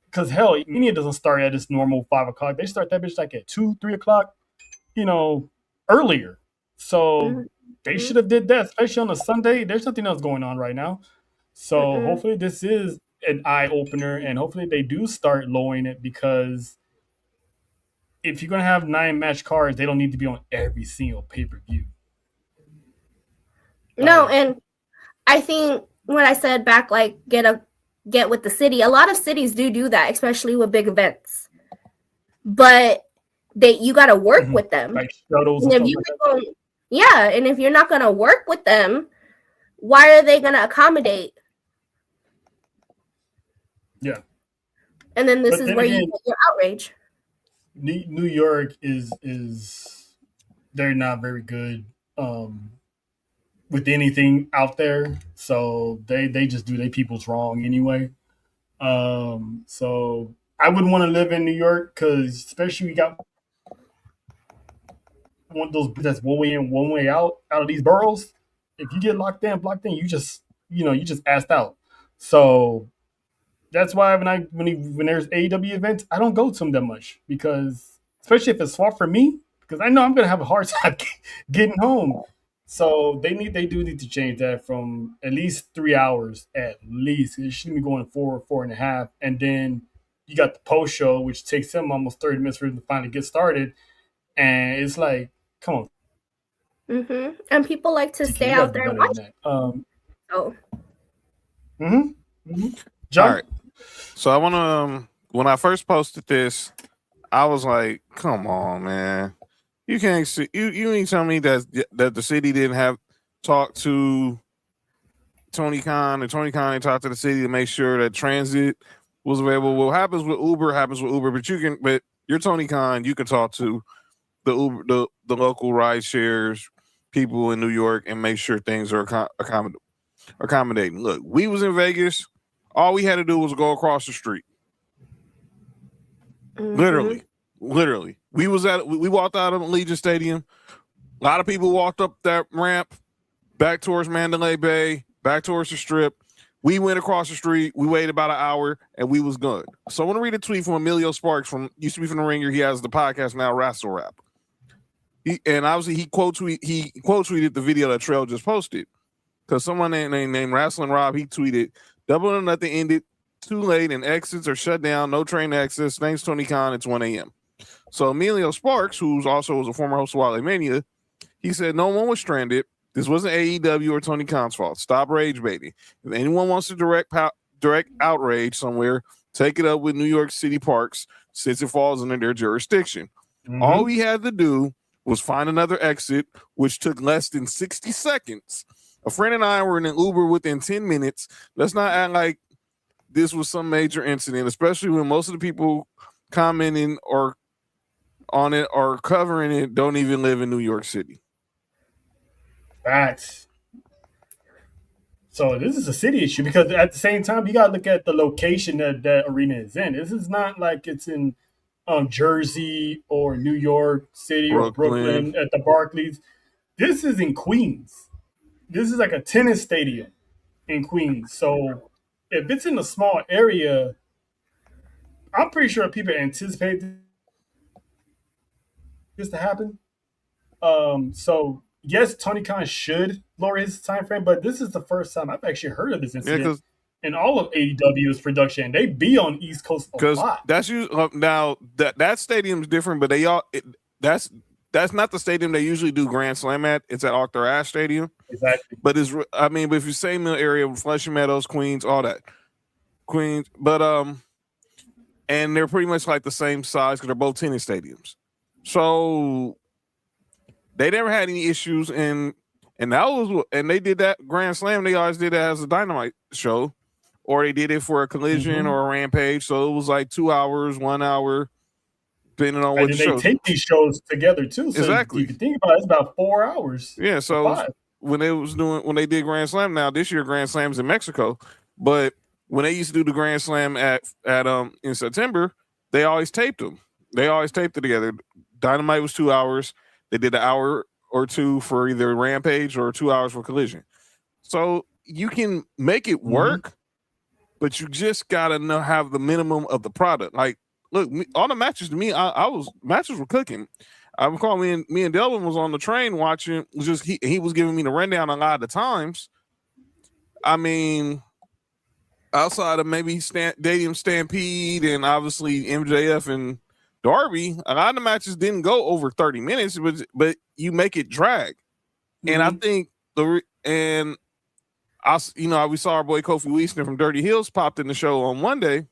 because hell, Mania doesn't start at its normal 5 o'clock. They start that bitch like at 2, 3 o'clock, earlier. So they should have did that, especially on a Sunday. There's nothing else going on right now. So hopefully this is an eye-opener, and hopefully they do start lowering it, because if you're going to have 9-match cards, they don't need to be on every single pay-per-view. No, and I think when I said back, like, get with the city, a lot of cities do that, especially with big events. But you got to work with them. Like shuttles and stuff like that. Yeah, and if you're not going to work with them, why are they going to accommodate? Yeah. And then this is where you get your outrage. New York is they're not very good with anything out there. So they just do their people's wrong anyway. So I wouldn't want to live in New York, because especially we got one of those that's one way in, one way out of these boroughs. If you get blocked in, you just assed out. So that's why when there's AEW events, I don't go to them that much, because especially if it's far from me, because I know I'm gonna have a hard time getting home. So they do need to change that from at least 3 hours at least. It shouldn't be going 4.5, and then you got the post show, which takes them almost 30 minutes for them to finally get started, and it's like, come on, And people like to stay you got to out do there and better watch. than that. Oh, John, All right. So I want to. When I first posted this, I was like, "Come on, man! You can't see. You ain't tell me that the city didn't have talked to Tony Khan, and Tony Khan ain't talked to the city to make sure that transit was available. What happens with Uber, but you're Tony Khan, you can talk to the Uber, the local ride shares people in New York and make sure things are accommodating. Look, we was in Vegas. All we had to do was go across the street. Literally. We walked out of Allegiant Stadium. A lot of people walked up that ramp back towards Mandalay Bay, back towards the Strip. We went across the street. We waited about an hour, and we was good. So I want to read a tweet from Emilio Sparks used to be from The Ringer. He has the podcast now, Wrestle Rap. He quote tweeted the video that Trail just posted, because someone named Wrestling Rob, he tweeted, "Double or Nothing ended too late and exits are shut down. No train access. Thanks Tony Khan. It's 1 a.m." So Emilio Sparks, who's also was a former host of Wale Mania, he said no one was stranded. This wasn't AEW or Tony Khan's fault. Stop rage baiting. If anyone wants to direct outrage somewhere, take it up with New York City Parks, since it falls under their jurisdiction. All we had to do was find another exit, which took less than 60 seconds. A friend and I were in an Uber within 10 minutes. Let's not act like this was some major incident, especially when most of the people commenting or on it or covering it don't even live in New York City. Facts. So this is a city issue, because at the same time, you got to look at the location that arena is in. This is not like it's in Jersey or New York City or Brooklyn at the Barclays. This is in Queens. This is like a tennis stadium in Queens. So if it's in a small area, I'm pretty sure people anticipate this to happen. So yes, Tony Khan should lower his time frame, but this is the first time I've actually heard of this incident in all of AEW's production. They be on East Coast a lot. That's now that stadium's different, but that's not the stadium they usually do Grand Slam at. It's at Arthur Ashe Stadium. Exactly. But but if you same area, Flushing Meadows, Queens, all that, Queens, but and they're pretty much like the same size because they're both tennis stadiums. So they never had any issues, and they did that Grand Slam. They always did it as a Dynamite show, or they did it for a Collision or a Rampage. So it was like 2 hours, 1 hour, depending on what the show. They take these shows together too. So exactly. You can think about it, it's about 4 hours. Yeah. So when they did Grand Slam, now this year Grand Slam's in Mexico, but when they used to do the Grand Slam at in September, they always taped them. They always taped it together. Dynamite was 2 hours. They did an hour or two for either Rampage or 2 hours for Collision. So you can make it work, but you just gotta have the minimum of the product. Like, look, all the matches to me, matches were cooking. I recall me and Delvin was on the train watching. He was giving me the rundown a lot of the times. I mean, outside of maybe Stadium Stampede and obviously MJF and Darby, a lot of the matches didn't go over 30 minutes, but you make it drag. And I think we saw our boy Kofi Weisner from Dirty Hills popped in the show on Monday,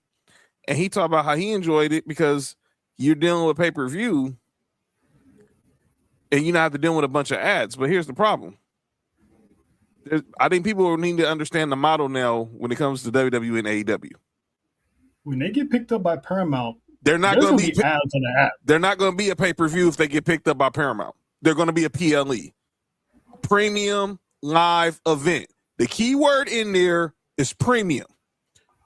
and he talked about how he enjoyed it because you're dealing with pay-per-view and you don't have to deal with a bunch of ads. But here's the problem. I think people need to understand the model now when it comes to WWE and AEW. When they get picked up by Paramount, they're not going to be ads on the app. They're not going to be a pay-per-view if they get picked up by Paramount. They're going to be a PLE, premium live event. The key word in there is premium,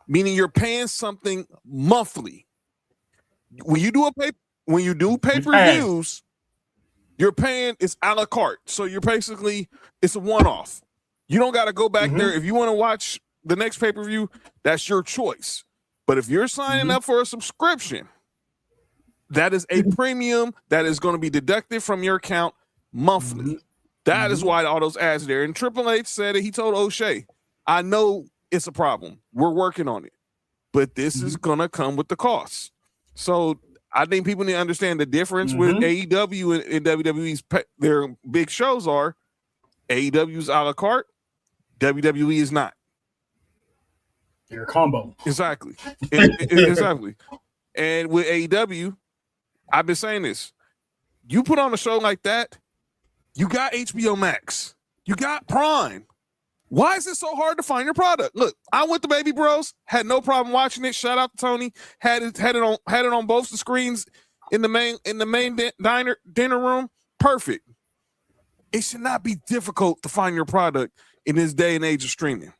meaning you're paying something monthly. When you do pay-per-views, you're paying, it's a la carte. So you're basically, it's a one-off. You don't got to go back there. If you want to watch the next pay-per-view, that's your choice. But if you're signing up for a subscription, that is a premium that is going to be deducted from your account monthly. That is why all those ads are there. And Triple H said it. He told O'Shea, I know it's a problem. We're working on it. But this is going to come with the costs. So I think people need to understand the difference with AEW and WWE's their big shows are AEW's a la carte, WWE is not. They're a combo. Exactly. Exactly. And with AEW, I've been saying this. You put on a show like that, you got HBO Max. You got Prime. Why is it so hard to find your product? Look, I went to Baby Bros, had no problem watching it. Shout out to Tony. Had it on both the screens in the main dinner room. Perfect. It should not be difficult to find your product in this day and age of streaming.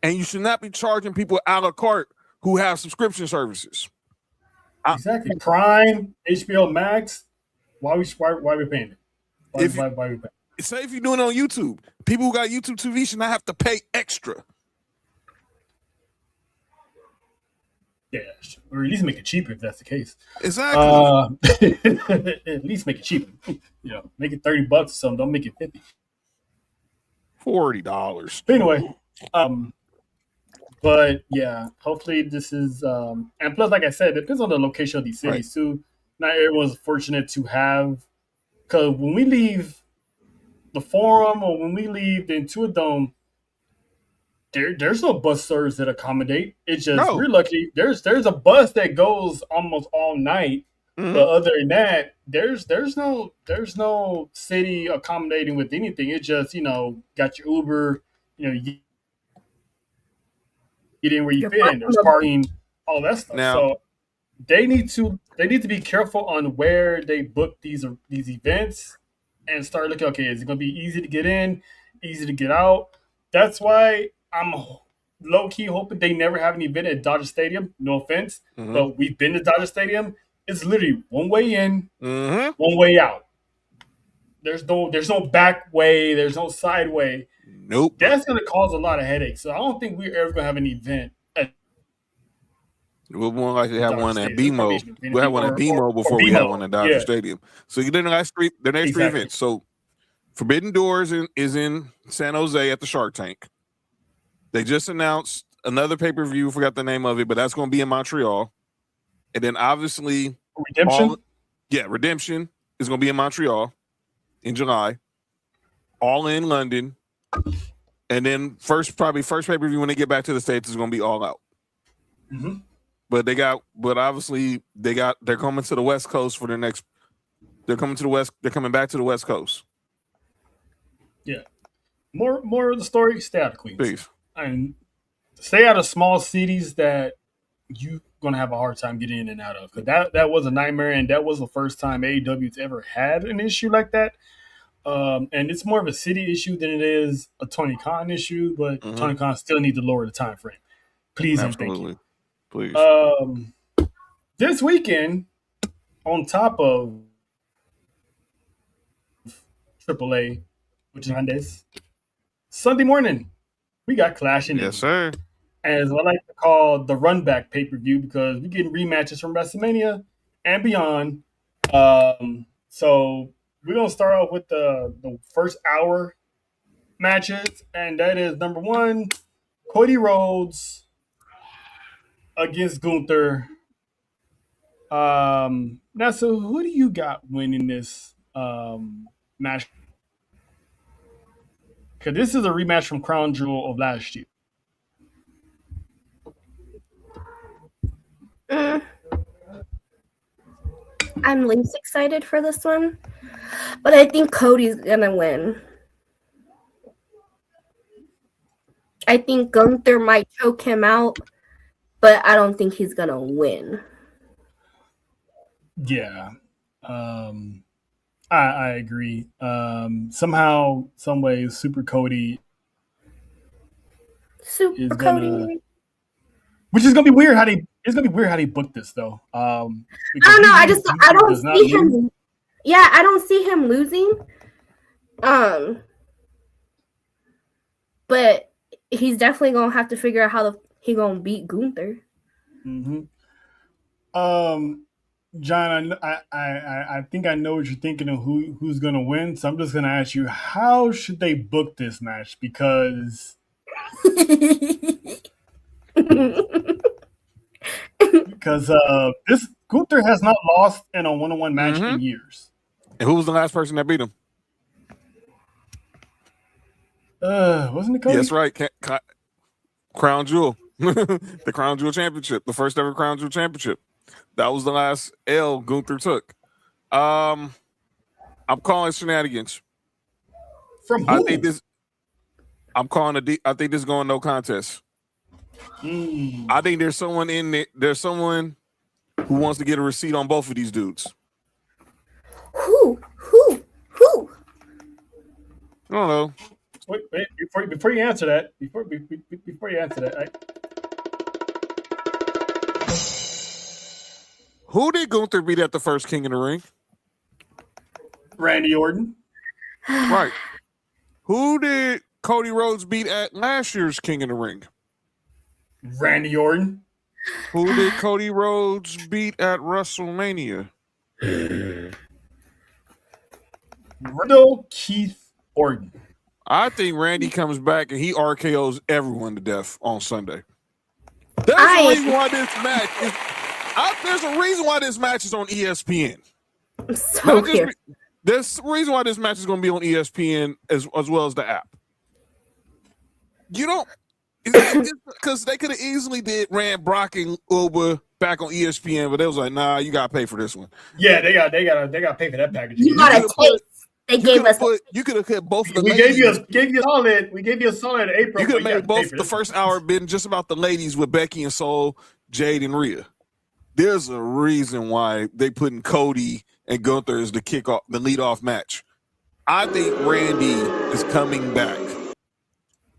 And you should not be charging people a la carte who have subscription services. Exactly. Prime, HBO Max. Why we paying it? Why we paying it? Say if you're doing it on YouTube, people who got YouTube TV should not have to pay extra. Yeah, or at least make it cheaper if that's the case. Exactly. At least make it cheaper. Make it $30 or something. Don't make it $50. $40. But anyway, but yeah, hopefully this is and plus, like I said, it depends on the location of these cities too. Not everyone's fortunate to have, because when we leave the Forum or when we leave the Intuit Dome, there's no bus service that accommodate. It's just we're lucky. There's a bus that goes almost all night, but other than that, there's no city accommodating with anything. It's just got your Uber, you get in where you fit in. There's parking, all that stuff. Now, so they need to be careful on where they book these events and start looking. Okay, is it going to be easy to get in, easy to get out? That's why I'm low key hoping they never have an event at Dodger Stadium. No offense, but we've been to Dodger Stadium. It's literally one way in, one way out. There's no back way. There's no side way. Nope. That's going to cause a lot of headaches. So I don't think we're ever going to have an event at We'll more likely have one at BMO. We'll have one at BMO before we have one at Dodger Stadium. So you did the next three events. So Forbidden Doors is in San Jose at the Shark Tank. They just announced another pay-per-view. Forgot the name of it, but that's going to be in Montreal. And then obviously Redemption. Redemption is going to be in Montreal in July. All in London. And then first pay-per-view when they get back to the States is going to be All Out. But obviously they're coming to the West Coast for their next. They're coming back to the West Coast. Yeah. More of the story. Stay out of Queens. Please. And stay out of small cities that you're gonna have a hard time getting in and out of. Because that was a nightmare, and that was the first time AEW's ever had an issue like that. And it's more of a city issue than it is a Tony Khan issue. But Tony Khan still needs to lower the time frame. Please and thank you. Please. This weekend, on top of AAA, which is Mondays, Sunday morning, we got Clash in. Yes, sir. As I like to call the run back pay-per-view, because we're getting rematches from WrestleMania and beyond. So we're gonna start off with the first hour matches, and that is number one, Cody Rhodes against Gunther. Now, so who do you got winning this match? Because this is a rematch from Crown Jewel of last year. I'm least excited for this one, but I think Cody's gonna win. I think Gunther might choke him out, but I don't think he's gonna win. Yeah, I agree. Somehow, some way, Super Cody. Which is gonna be weird how they. It's gonna be weird how they booked this though. I don't know. I don't see him. Yeah, I don't see him losing. But he's definitely gonna have to figure out how he gonna beat Gunther. John, I think I know what you're thinking of who's gonna win. So I'm just gonna ask you, how should they book this match? Because this Gunther has not lost in a one-on-one match in years. And who was the last person that beat him? Wasn't it Cody? Yes, right. Crown Jewel. The Crown Jewel Championship. The first ever Crown Jewel Championship. That was the last L Gunther took. I'm calling shenanigans. From who? I think this is going no contest. I think there's someone in there. There's someone who wants to get a receipt on both of these dudes. Who? I don't know. Wait, before you answer that, before you answer that, Who did Gunther beat at the first King in the Ring? Randy Orton. Right. Who did Cody Rhodes beat at last year's King in the Ring? Randy Orton. Who did Cody Rhodes beat at WrestleMania? Riddle Keith Orton. I think Randy comes back and he RKO's everyone to death on Sunday. There's a reason why this match is. There's a reason why this match is on ESPN. So There's a reason why this match is going to be on ESPN as well as the app. You don't, because they could have easily ran Brock and Uber back on ESPN, but they was like, nah, you got to pay for this one. Yeah, they got to pay for that package. You got a taste. They gave us. You could have hit both of the. We gave you a solid April. You could have made both the first hour been just about the ladies with Becky and Soul, Jade and Rhea. There's a reason why they putting Cody and Gunther as the lead-off match. I think Randy is coming back,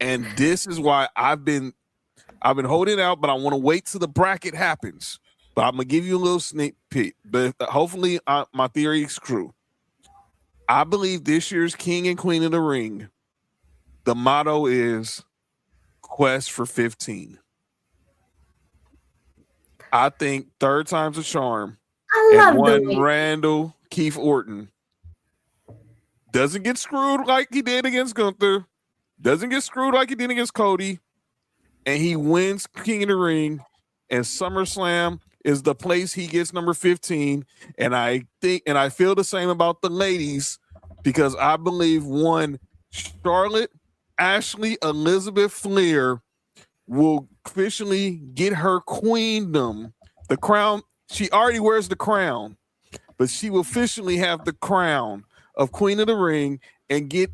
and this is why I've been holding out, but I want to wait till the bracket happens. But I'm gonna give you a little sneak peek. But hopefully, my theory is true. I believe this year's King and Queen of the Ring, the motto is Quest for 15. I think third time's a charm. I love and Randall Keith Orton doesn't get screwed like he did against Gunther, doesn't get screwed like he did against Cody, and he wins King of the Ring, and SummerSlam is the place he gets number 15. And I feel the same about the ladies, because I believe Charlotte, Ashley, Elizabeth Flair will officially get her queendom. The crown, she already wears the crown, but she will officially have the crown of Queen of the Ring and get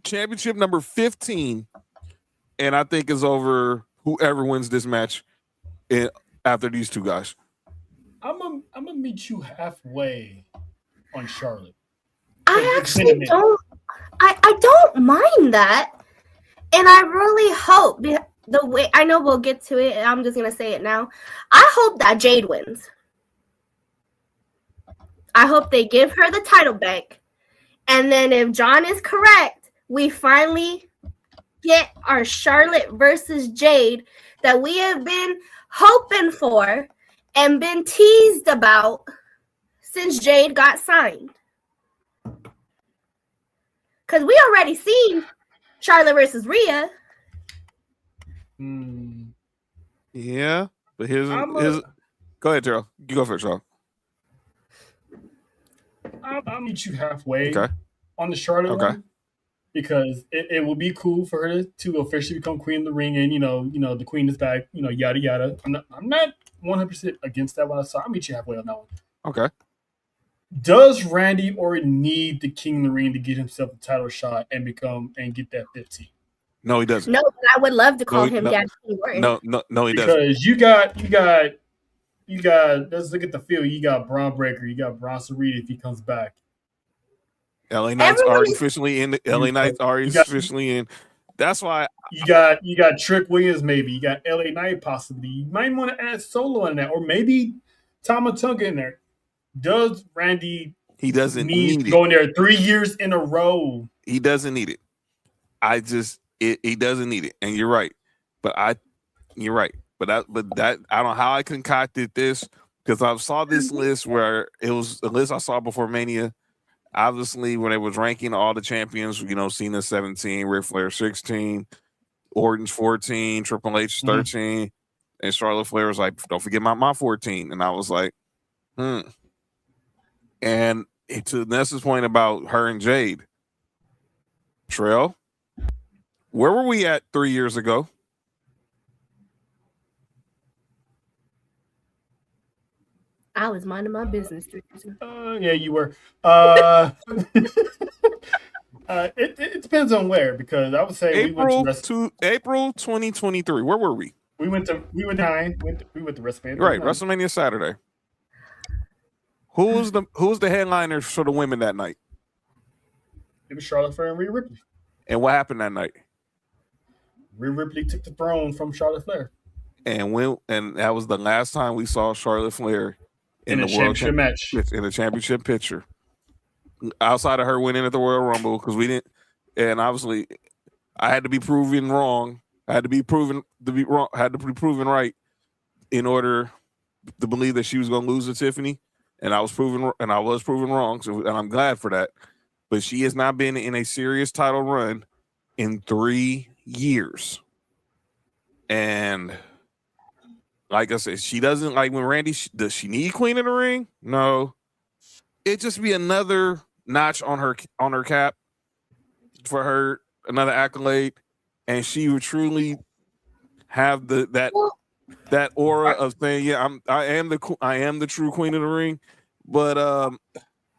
championship number 15. And I think it's over whoever wins this match after these two guys. I'm gonna meet you halfway on Charlotte. I actually don't. I don't mind that, and I really hope the way I know we'll get to it. I'm just gonna say it now. I hope that Jade wins. I hope they give her the title back, and then if John is correct, we finally get our Charlotte versus Jade that we have been hoping for and been teased about since Jade got signed. Because we already seen Charlotte versus Rhea. Yeah, but here's go ahead, Terrell. You go first, Charles. I'll meet you halfway on the Charlotte one, because it will be cool for her to officially become Queen of the Ring, and you know the Queen is back, yada yada. I'm not 100% against that one, so I'll meet you halfway on that one. Okay. Does Randy Orton need the King of the Ring to get himself a title shot and get that 15? No, he doesn't. No, but I would love to call him Daddy Orton. No, he doesn't. Because you got. Let's look at the field. You got Braun Breaker. You got Bronson Reed if he comes back. LA Knight's already officially in. LA Knight's already officially in. That's why you got Trick Williams. Maybe you got LA Knight. Possibly you might want to add Solo in that, or maybe Tama Tonga in there. Does Randy? He doesn't need going there 3 years in a row. He doesn't need it. He doesn't need it, and you're right. But I don't know how I concocted this, because I saw this list where it was a list I saw before Mania. Obviously, when it was ranking all the champions, Cena 17, Ric Flair 16, Orton's 14, Triple H 13, and Charlotte Flair was like, "Don't forget my 14." And I was like, And to Nessa's point about her and Jade, Trail, where were we at 3 years ago? I was minding my business. Yeah, you were. It depends on where, because I would say April 2023. Where were we? We went to WrestleMania. Right, WrestleMania Saturday. Who was the headliners for the women that night? It was Charlotte Flair and Rhea Ripley. And what happened that night? Rhea Ripley took the throne from Charlotte Flair. And that was the last time we saw Charlotte Flair in the championship match. In the championship picture. Outside of her winning at the Royal Rumble, because we didn't, and obviously I had to be proven wrong. I had to be proven to be wrong. Had to be proven right in order to believe that she was going to lose to Tiffany, and I was proven wrong. And I'm glad for that. But she has not been in a serious title run in 3 years, and like I said, she doesn't like when Randy. Does she need Queen of the Ring? No. It'd just be another notch on her cap for her, another accolade, and she would truly have that aura of saying, "Yeah, I am the true Queen of the Ring." But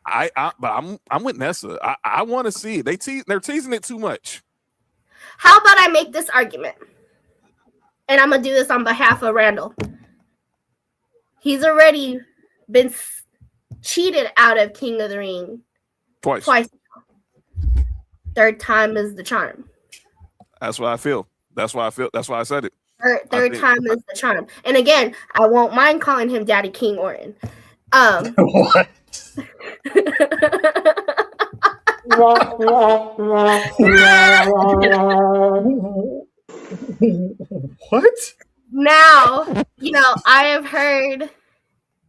I'm with Nessa. I want to see it. They're teasing it too much. How about I make this argument? And I'm gonna do this on behalf of Randall. He's already been cheated out of King of the Ring twice. Third time is the charm. That's what I feel. That's why I said it. Third time is the charm. And again, I won't mind calling him Daddy King Orton. What? What? Now, I have heard.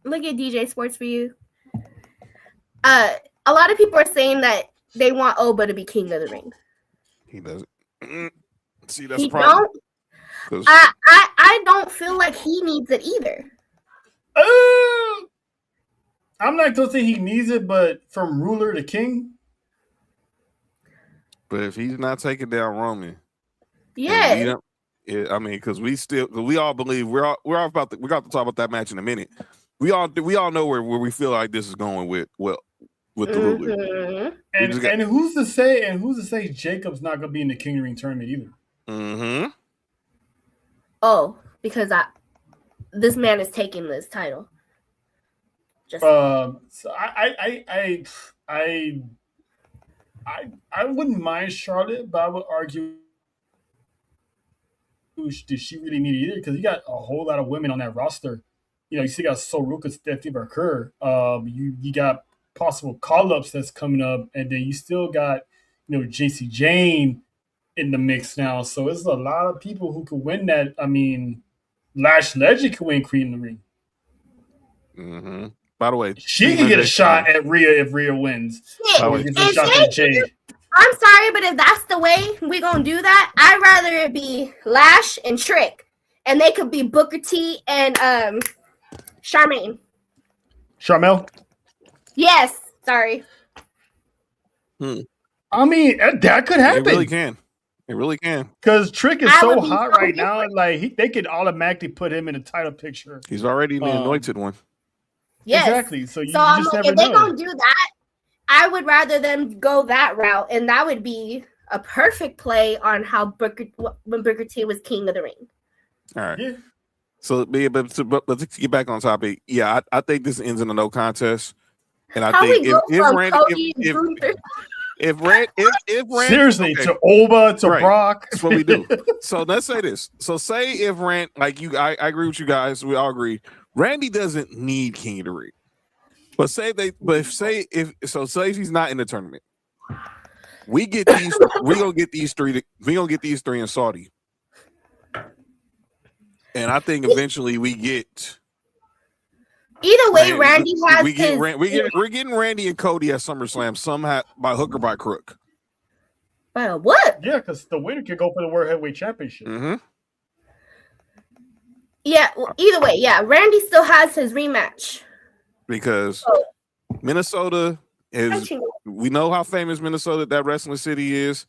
Look at DJ Sports for you. A lot of people are saying that they want Oba to be King of the Ring. He doesn't. See, that's the problem. I don't feel like he needs it either. I'm not gonna say he needs it, but from ruler to king. But if he's not taking down Roman, yeah. Because we all believe we're about to talk about that match in a minute. We all know where we feel like this is going with the ruler. And who's to say Jacob's not gonna be in the King of the Ring tournament either? Mm-hmm. Oh, because this man is taking this title. So I wouldn't mind Charlotte, but I would argue, did she really need it either? Because you got a whole lot of women on that roster. You still got Soroka, Stephanie Baker. You got possible call-ups that's coming up, and then you still got JC Jane in the mix now. So it's a lot of people who could win that. I mean, Lash Legend could win Queen of the Ring. Mm-hmm. By the way, she can get a shot at Rhea if Rhea wins. I'm sorry, but if that's the way we're going to do that, I'd rather it be Lash and Trick. And they could be Booker T and Charmaine. Charmel? Yes. Sorry. I mean, that could happen. It really can. It really can. Because Trick is so hot right now. Like they could automatically put him in a title picture. He's already the anointed one. Yes. Exactly. So you just never know. If they're going to do that, I would rather them go that route. And that would be a perfect play on how when Booker T was King of the Ring. All right. Yeah. So, but to get back on topic, yeah, I think this ends in a no contest. And I think if Randy seriously, to Oba, to Brock. That's what we do. So let's say this. So say if Randy, I agree with you guys. We all agree. Randy doesn't need King of the Ring. But say if he's not in the tournament, we're gonna get these three in Saudi. And I think eventually we get Either way, Man, Randy has we're getting Randy and Cody at SummerSlam somehow by hook or by crook. What? Yeah, because the winner can go for the World Heavyweight Championship. Mm-hmm. Yeah, well, either way, yeah. Randy still has his rematch. Because Minnesota is, we know how famous Minnesota, that wrestling city is,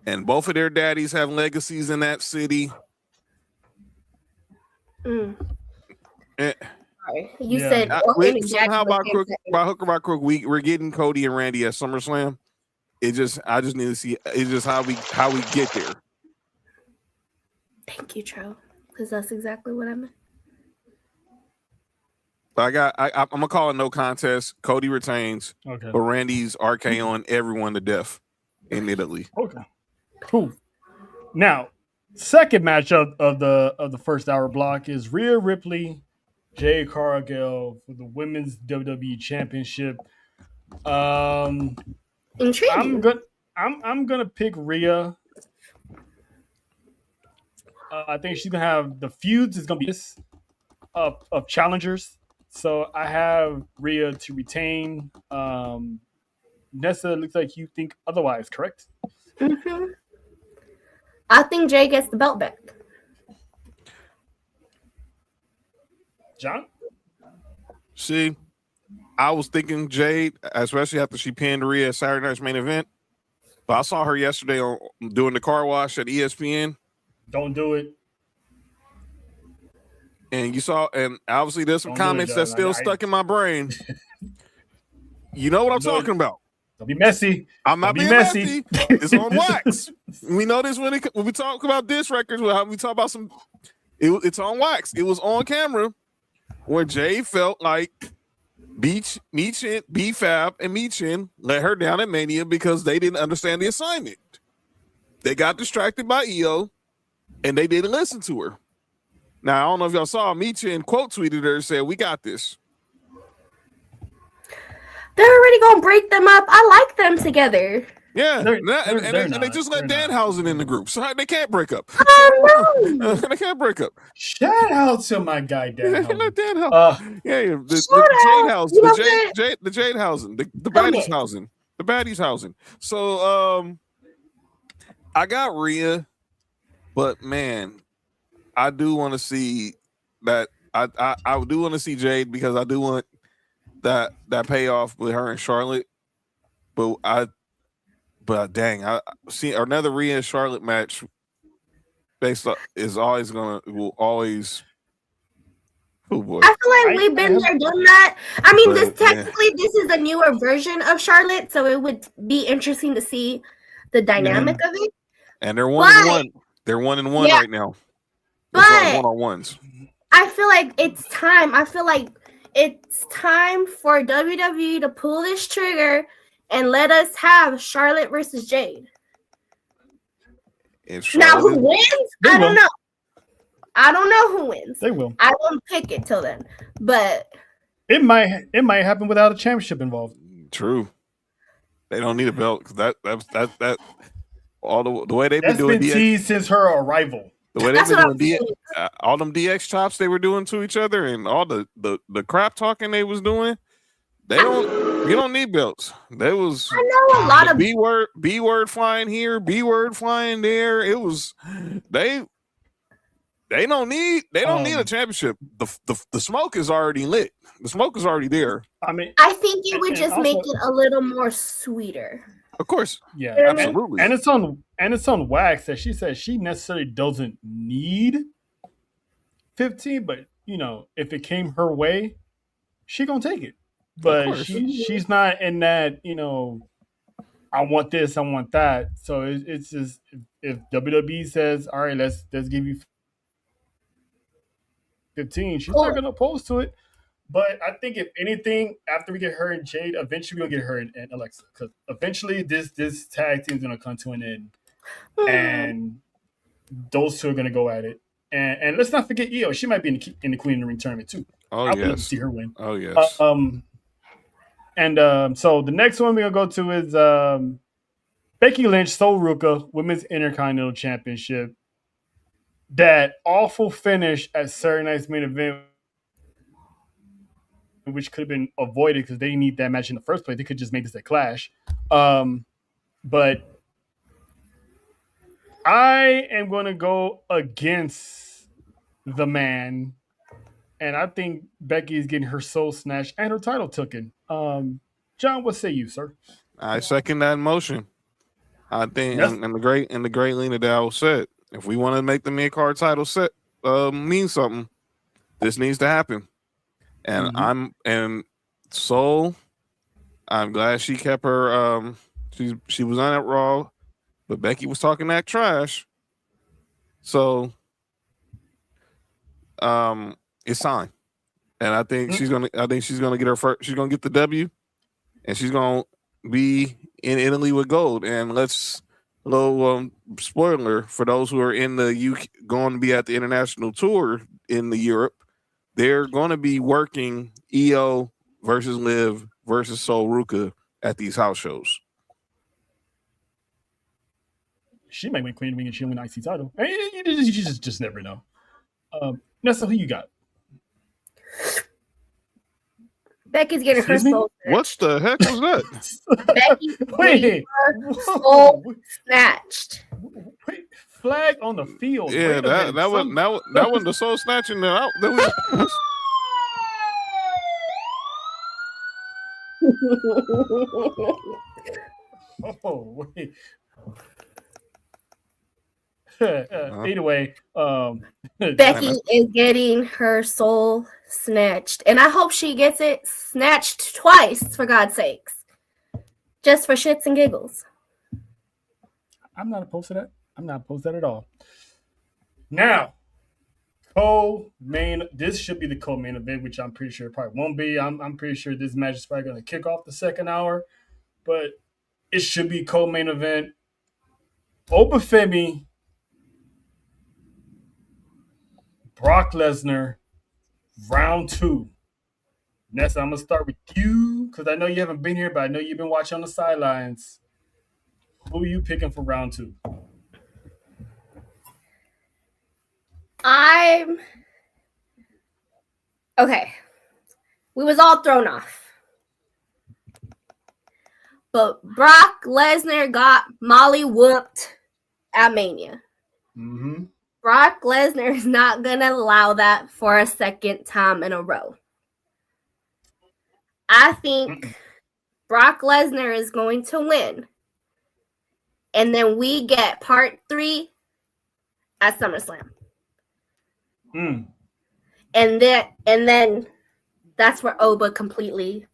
and both of their daddies have legacies in that city. You said somehow by hook or by crook, we're getting Cody and Randy at SummerSlam. I just need to see. It's just how we get there. Thank you, Tro, because that's exactly what I meant. I'm gonna call it no contest. Cody retains, but Randy's RKOing everyone to death in Italy. Okay, cool. Now, second match of the first hour block is Rhea Ripley, Jade Cargill for the Women's WWE Championship. Intriguing. I'm gonna pick Rhea. I think she's gonna have the feuds is gonna be this of challengers. So I have Rhea to retain. Nessa, looks like you think otherwise, correct? Mm-hmm. I think Jay gets the belt back. John? See, I was thinking Jade, especially after she pinned Rhea at Saturday Night's Main Event. But I saw her yesterday doing the car wash at ESPN. Don't do it. And you saw, and obviously there's some comments that's still stuck in my brain. You know what I'm talking about. Don't be messy. I'm not being messy. It's on wax. We know this when we talk about diss records. We talk about some. It's on wax. It was on camera where Jay felt like B-Fab and Michin let her down at Mania because they didn't understand the assignment. They got distracted by EO, and they didn't listen to her. Now, I don't know if y'all saw, Michin quote tweeted her and said, "We got this." They're already going to break them up. I like them together. Yeah, and they just let Danhausen in the group, so they can't break up. Oh, no. They can't break up. Shout out to my guy, Danhausen. The Jadehausen, the Baddies Hausen. So, I got Rhea, but man, I do want to see that. I do want to see Jade because I do want that payoff with her and Charlotte. But dang, I see another Rhea and Charlotte match. Will always. Oh boy! I feel like we've been there, done that. I mean, this is a newer version of Charlotte, so it would be interesting to see the dynamic of it. And they're 1-1. They're 1-1 right now. But one-on-ones. I feel like it's time. I feel like it's time for WWE to pull this trigger and let us have Charlotte versus Jade. Now, who wins? I don't know. I don't know who wins. They will. I won't pick it till then, but it might happen without a championship involved. True. They don't need a belt because that all the way they've been doing teased since her arrival. The way they've been doing all them DX chops they were doing to each other and all the crap talking they was doing, you don't need belts. There was I know a lot of B word flying here, B word flying there. It was they don't need a championship. The smoke is already lit. The smoke is already there. I mean, I think it would just make it a little more sweeter. Of course. Yeah, absolutely. And it's on wax that she says she necessarily doesn't need 15, but if it came her way, she gonna take it. But she's not in that, I want this, I want that. So it's just if WWE says, all right, let's give you 15, she's not gonna oppose to it. But I think if anything, after we get her and Jade, eventually we'll get her and Alexa. Because eventually this tag team is going to come to an end. And those two are going to go at it. And let's not forget Io. She might be in the Queen of the Ring tournament too. I would love to see her win. Oh, yes. So the next one we're going to go to is Becky Lynch, Sol Ruka, Women's Intercontinental Championship. That awful finish at Saturday Night's Main Event which could have been avoided because they didn't need that match in the first place. They could just make this a clash. But I am going to go against the man, and I think Becky is getting her soul snatched and her title taken. John, what say you, sir? I second that motion. I think, Yes. and the great Lena Dow said, if we want to make the mid-card title set mean something, this needs to happen. And Soul, I'm glad she kept her. She was on it Raw, but Becky was talking that trash. So, it's time, and I think she's gonna get her first. She's gonna get the W, and she's gonna be in Italy with gold. And little spoiler for those who are in the UK, going to be at the international tour in the Europe. They're going to be working EO versus Liv versus Sol Ruka at these house shows. She might win Queen of the Ring and she'll win IC title. You just never know. Nessa, who you got? Becky's getting her soul snatched. What the heck was that? Becky's Wait. her soul snatched. Wait, flag on the field. Yeah, that wasn't the soul snatching. Oh, wait. Either way, Becky is getting her soul snatched, and I hope she gets it snatched twice, for God's sakes, just for shits and giggles. I'm not opposed to that. I'm not opposed to that at all. Now, co-main. This should be the co-main event, which I'm pretty sure it probably won't be. I'm pretty sure this match is probably going to kick off the second hour, but it should be co-main event. Obafemi, Brock Lesnar, round 2. Nessa, I'm going to start with you because I know you haven't been here, but I know you've been watching on the sidelines. Who are you picking for round 2? Okay. We was all thrown off. But Brock Lesnar got Molly whooped at Mania. Mm-hmm. Brock Lesnar is not going to allow that for a second time in a row. I think Brock Lesnar is going to win. And then we get part 3 at SummerSlam. And then that's where Oba completely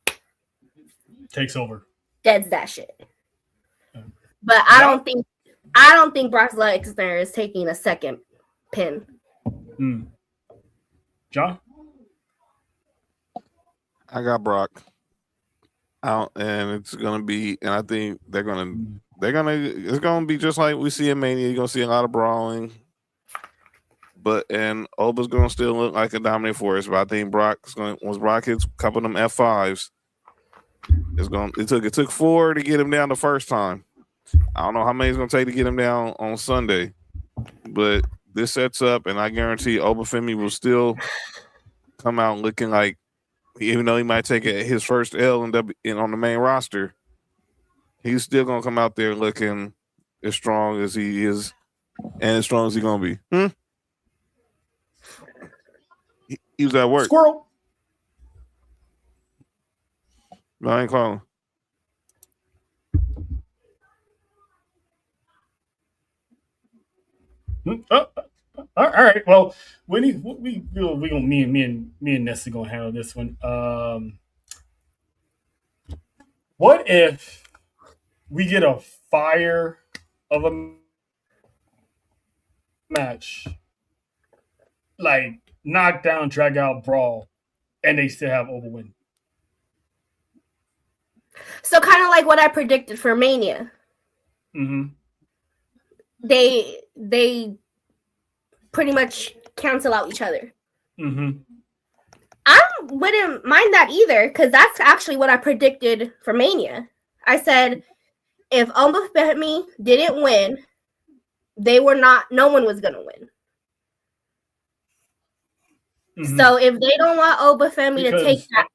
takes over. Deads that shit. But I don't think Brock Lesnar is taking a second pin. John? I got Brock out, and it's gonna be, and I think it's gonna be just like we see in Mania. You're gonna see a lot of brawling, and Oba's gonna still look like a dominant force. But I think once Brock hits a couple of them F5s, it took 4 to get him down the first time. I don't know how many it's gonna take to get him down on Sunday, but this sets up, and I guarantee Obafemi will still come out looking like, even though he might take his first L on the main roster, he's still gonna come out there looking as strong as he is, and as strong as he's gonna be. He was at work. Squirrel. No, I ain't calling. All right. Well, me and Nessa gonna handle this one. What if we get a fire of a match, like knockdown, drag out, brawl, and they still have Oba win? So kind of like what I predicted for Mania. Mm-hmm. They pretty much cancel out each other. Mm-hmm. I wouldn't mind that either, because that's actually what I predicted for Mania. I said if Obafemi didn't win, no one was gonna win. Mm-hmm. So if they don't want Obafemi to take that,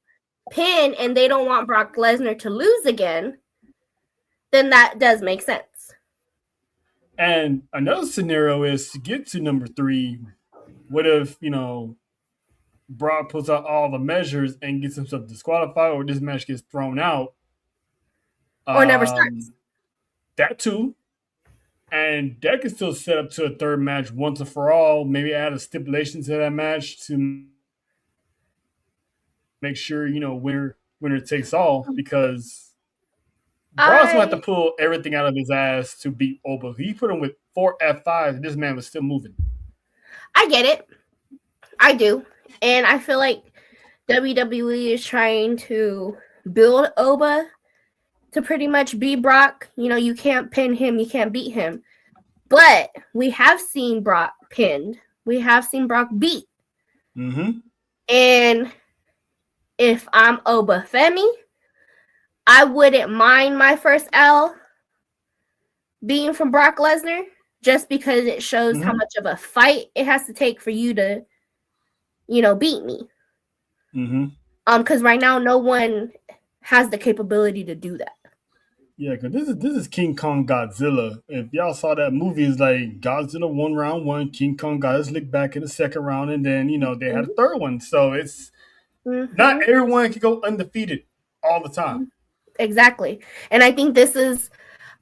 pin and they don't want Brock Lesnar to lose again, then that does make sense. And another scenario is to get to number 3. What if, Brock puts out all the measures and gets himself disqualified, or this match gets thrown out? Or never starts. That too. And that could still set up to a third match once and for all. Maybe add a stipulation to that match to make sure, winner takes all, because Brock's going to have to pull everything out of his ass to beat Oba. He put him with 4 F5s, and this man was still moving. I get it. I do. And I feel like WWE is trying to build Oba to pretty much be Brock. You can't pin him, you can't beat him. But we have seen Brock pinned. We have seen Brock beat. Mm-hmm. And if I'm Oba Femi, I wouldn't mind my first L being from Brock Lesnar, just because it shows how much of a fight it has to take for you to, beat me. Mm-hmm. Because right now no one has the capability to do that. Yeah, because this is King Kong Godzilla. If y'all saw that movie, it's like Godzilla won round 1, King Kong got his lick back in the second round, and then they had a third one. So it's not everyone can go undefeated all the time. Exactly, and I think this is.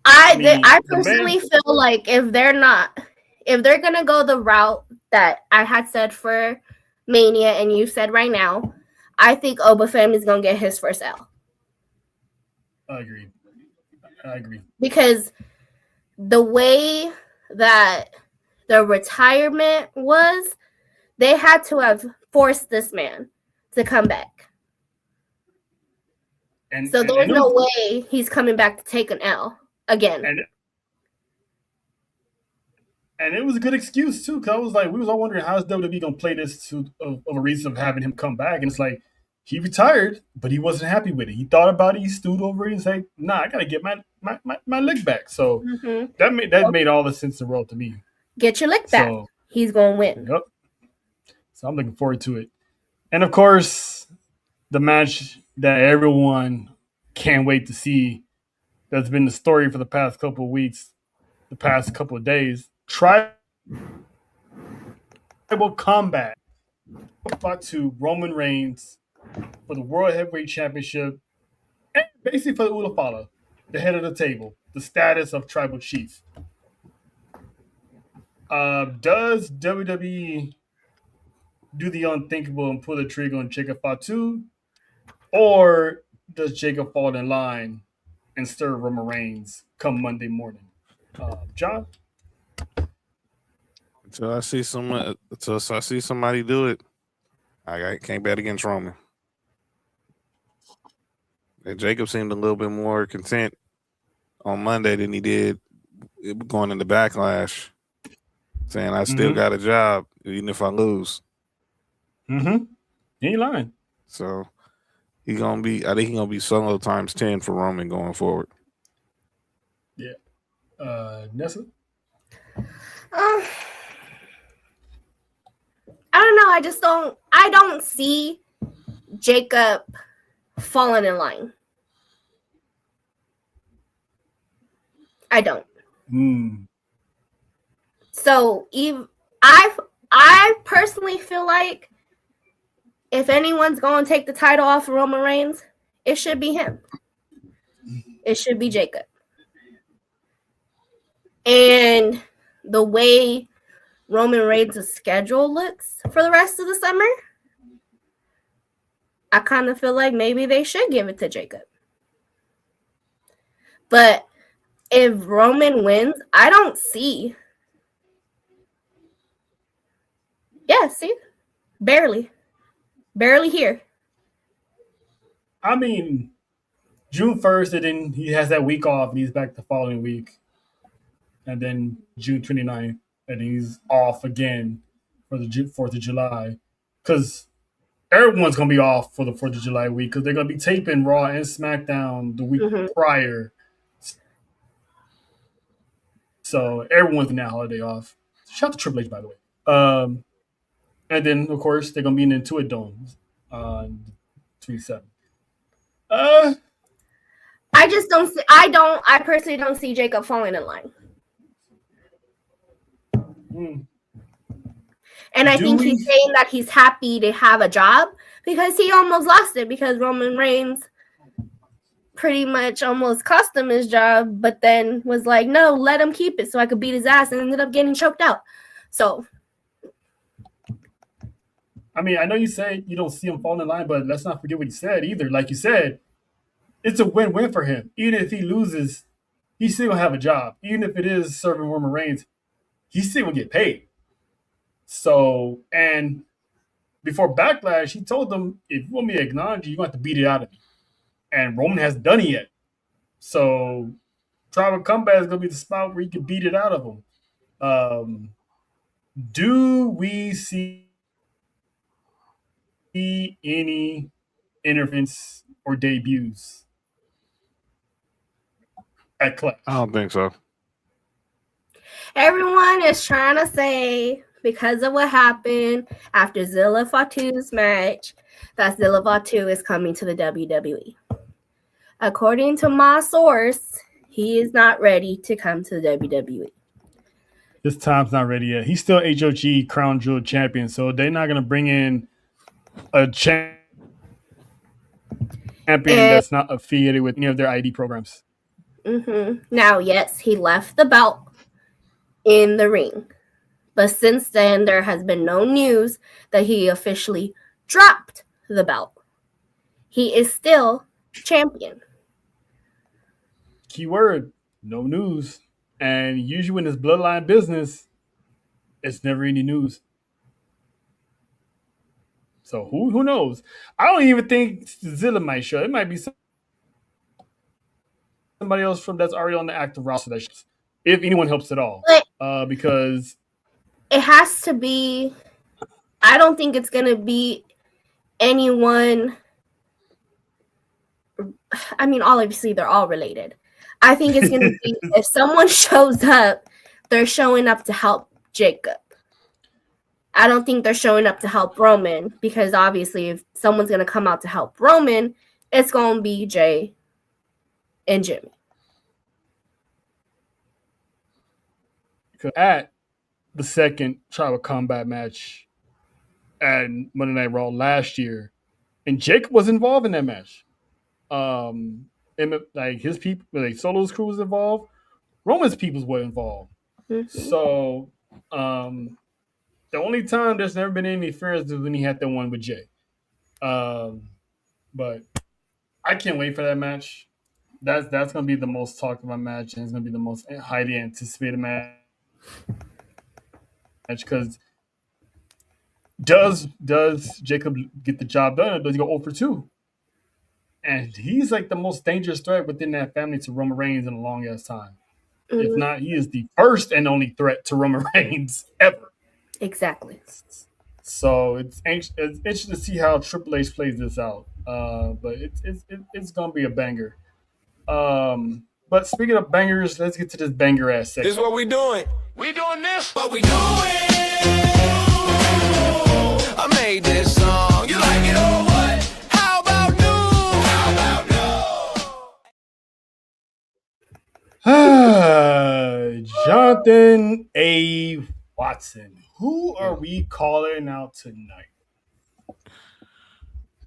I personally feel like if they're gonna go the route that I had said for Mania, and you said right now, I think Oba Femi is gonna get his first L. I agree. Because the way that the retirement was, they had to have forced this man to come back. So there's no way he's coming back to take an L again. And it was a good excuse too, because I was like, we was all wondering how's WWE gonna play this of a reason of having him come back, and it's like he retired, but he wasn't happy with it. He thought about it, he stewed over it, and said, "Nah, I gotta get my lick back." So that made all the sense in the world to me. Get your lick back. He's gonna win. Yep. So I'm looking forward to it, and of course, the match that everyone can't wait to see. That's been the story for the past couple of weeks, the past couple of days. Tribal Combat fought to Roman Reigns for the World Heavyweight Championship, and basically for the Ulafala, the head of the table, the status of Tribal Chief. Does WWE do the unthinkable and pull the trigger on Jacob Fatu, or does Jacob fall in line and stir Roman Reigns come Monday morning? John? Until I see somebody do it, I can't bet against Roman. And Jacob seemed a little bit more content on Monday than he did going into Backlash, saying I still got a job even if I lose. Mm-hmm. He ain't lying. So I think he's gonna be solo times 10 for Roman going forward. Yeah. Nessa? I don't know. I don't see Jacob falling in line. I don't. So I personally feel like if anyone's going to take the title off of Roman Reigns, it should be him. It should be Jacob. And the way Roman Reigns' schedule looks for the rest of the summer, I kind of feel like maybe they should give it to Jacob. But if Roman wins, I don't see. Yeah, see? Barely here. I mean, June 1st, and then he has that week off, and he's back the following week. And then June 29th, and he's off again for the 4th of July. Because everyone's going to be off for the 4th of July week, because they're going to be taping Raw and SmackDown the week prior. So everyone's in that holiday off. Shout out to Triple H, by the way. And then, of course, they're going to be in the Intuit Dome on 27th. I just don't see. I personally don't see Jacob falling in line. And I think he's saying that he's happy to have a job because he almost lost it because Roman Reigns pretty much almost cost him his job, but then was like, no, let him keep it so I could beat his ass, and ended up getting choked out. So, I mean, I know you said you don't see him falling in line, but let's not forget what he said either. Like you said, it's a win-win for him. Even if he loses, he's still gonna have a job. Even if it is serving Roman Reigns, he's still gonna get paid. So, and before Backlash, he told them, if you want me to acknowledge you, you're going to have to beat it out of me. And Roman hasn't done it yet. So, Tribal Combat is going to be the spot where you can beat it out of him. Do we see any interference or debuts at Clash? I don't think so. everyone is trying to say, because of what happened after Zilla Fatu's match, that Zilla Fatu is coming to the WWE. According to my source, he is not ready to come to the WWE. His time's not ready yet. He's still HOG Crown Jewel champion, so they're not going to bring in a champion that's not affiliated with any of their ID programs. Now, yes, he left the belt in the ring. But since then, there has been no news that he officially dropped the belt. He is still champion. Keyword, no news. And usually when it's bloodline business, it's never any news. So who knows? I don't even think Zilla might show. It might be somebody else from that's already on the active roster that shows, if anyone helps at all. Because it has to be. I don't think it's gonna be anyone. I mean, obviously they're all related. I think it's gonna be if someone shows up, they're showing up to help Jacob. I don't think they're showing up to help Roman, because obviously if someone's going to come out to help Roman, it's going to be Jay and Jimmy. At the second Tribal Combat match at Monday Night Raw last year, and Jacob was involved in that match. And like his people, like Solo's crew was involved. Roman's peoples were involved. So, the only time there's never been any interference is when he had that one with Jay. But I can't wait for that match. That's going to be the most talked about match, and it's going to be the most highly anticipated match. Because does Jacob get the job done, or does he go 0 for 2? And he's like the most dangerous threat within that family to Roman Reigns in a long ass time. If not, he is the first and only threat to Roman Reigns ever. Exactly. So it's interesting to see how Triple H plays this out. But it's gonna be a banger. But speaking of bangers, let's get to this banger ass segment. This is what we doing. We doing this. What we doing? I made this song. You like it or what? How about new? How about no? Jonathan A. Watson. Who are we calling out tonight?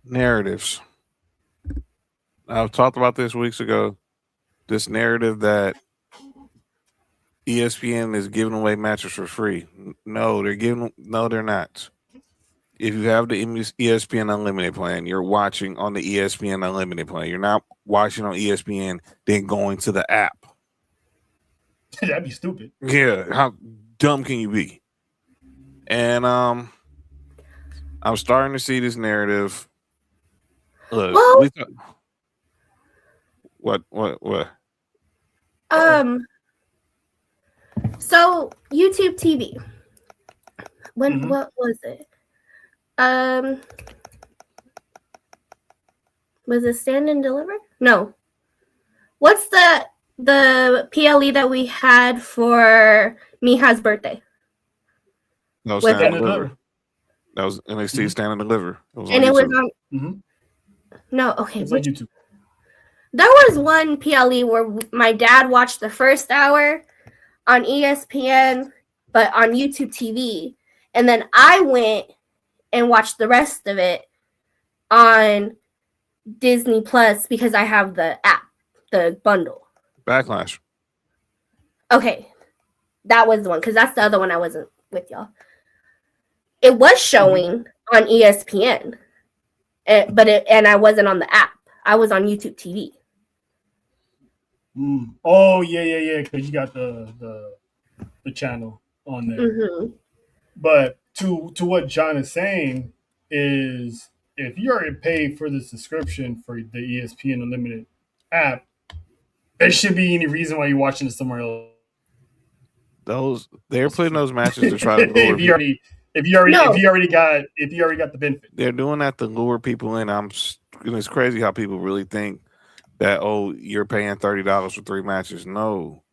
Narratives. I've talked about this weeks ago. This narrative that ESPN is giving away matches for free. No, they're not. If you have the ESPN Unlimited plan, you're watching on the ESPN Unlimited plan. You're not watching on ESPN, then going to the app. That'd be stupid. Yeah, how dumb can you be? And I'm starting to see this narrative. Look, what? So YouTube TV. What was it? Was it Stand and Deliver? No. What's the PLE that we had for Miha's birthday? No, Stand and Deliver. That was NXT Stand and Deliver. It was on. No, okay. It's on YouTube. There was one PLE where my dad watched the first hour on ESPN, but on YouTube TV, and then I went and watched the rest of it on Disney Plus because I have the app, the bundle. Backlash. Okay, that was the one because that's the other one I wasn't with y'all. It was showing on ESPN, and I wasn't on the app. I was on YouTube TV. Oh yeah, because you got the channel on there. Mm-hmm. But to what John is saying is, if you already paid for the subscription for the ESPN Unlimited app, there shouldn't be any reason why you're watching it somewhere else. They're putting those matches to try to lure if you already got the benefit. They're doing that to lure people in. It's crazy how people really think that, oh, you're paying $30 for 3 matches. No.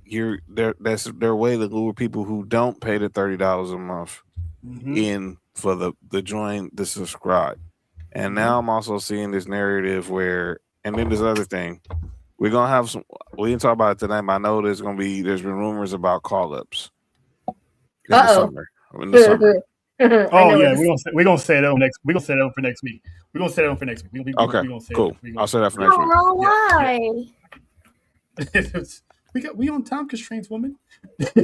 That's their way to lure people who don't pay the $30 a month in for the join, the subscribe. And now I'm also seeing this narrative where, and then this other thing, we're gonna have some. We didn't talk about it tonight, but I know there's been rumors about call-ups in the summer. Oh yeah, we're gonna set it up next. We're gonna set it up for next week. We're gonna set it up for next week. Okay, cool. I'll set that for next week. Oh, why? We on time constraints, woman. True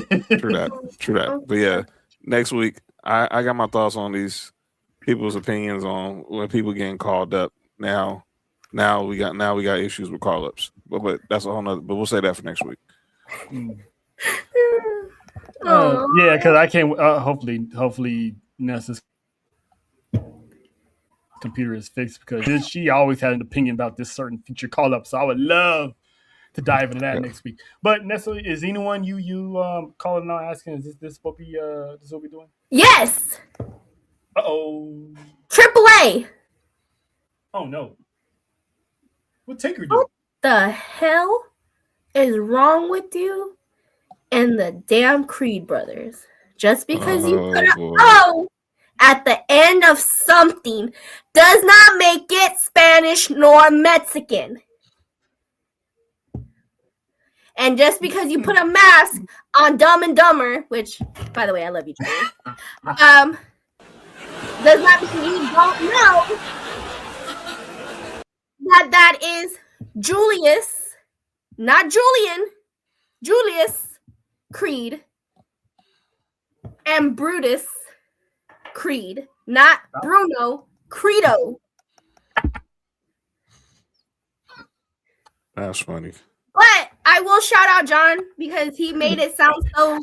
that. But yeah, next week I got my thoughts on these people's opinions on when people getting called up. Now we got issues with call ups, but that's a whole nother. But we'll say that for next week. Yeah, because I can't. Hopefully, Nessa's computer is fixed because she always had an opinion about this certain feature call up. So I would love to dive into that next week. But Nessa, is anyone you calling out asking? Is this what we doing? Yes. Uh-oh. AAA. Oh no. What Taker do? What the hell is wrong with you and the damn Creed brothers? Just because you put an O at the end of something does not make it Spanish nor Mexican. And just because you put a mask on Dumb and Dumber, which, by the way, I love you, Johnny, does not mean you don't know that is Julius, not Julian, Julius Creed, and Brutus Creed, not Bruno Credo. That's funny. But I will shout out John because he made it sound so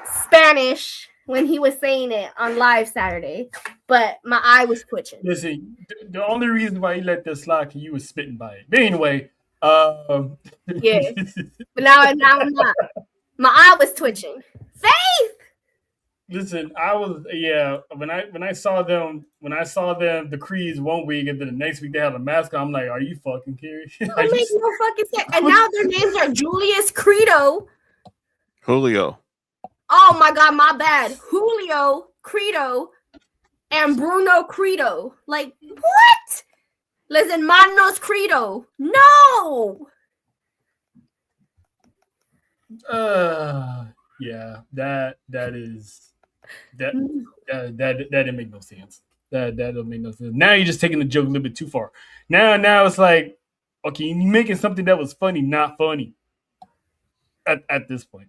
Spanish when he was saying it on live Saturday. But my eye was twitching. Listen, the only reason why you let this slide because you was spitting by it. But anyway, yeah. But now I'm not. My eye was twitching. Faith. Listen, I was when I saw them the Creeds one week and then the next week they had a mask on, I'm like, are you fucking kidding? That makes no fucking sense. And now their names are Julius Credo. Julio. Oh my god, my bad. Julio Credo and Bruno Credo. Like what? Listen, Manos Credo. No. Yeah, that didn't make no sense. That don't make no sense. Now you're just taking the joke a little bit too far. Now it's like, okay, you're making something that was funny not funny at this point.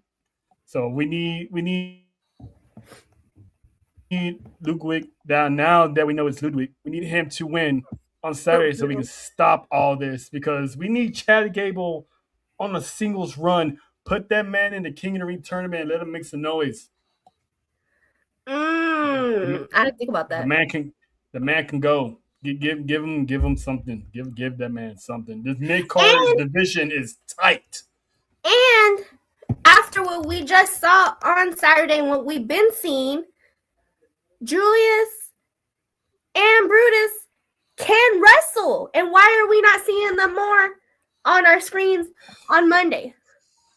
So we need Ludwig down. Now that we know it's Ludwig, we need him to win on Saturday so we can stop all this because we need Chad Gable on a singles run. Put that man in the King of the Ring tournament and let him make some noise. I didn't think about that. The man can go. Give him something. Give that man something. This mid-card division is tight. And after what we just saw on Saturday and what we've been seeing, Julius and Brutus can wrestle. And why are we not seeing them more on our screens on Monday?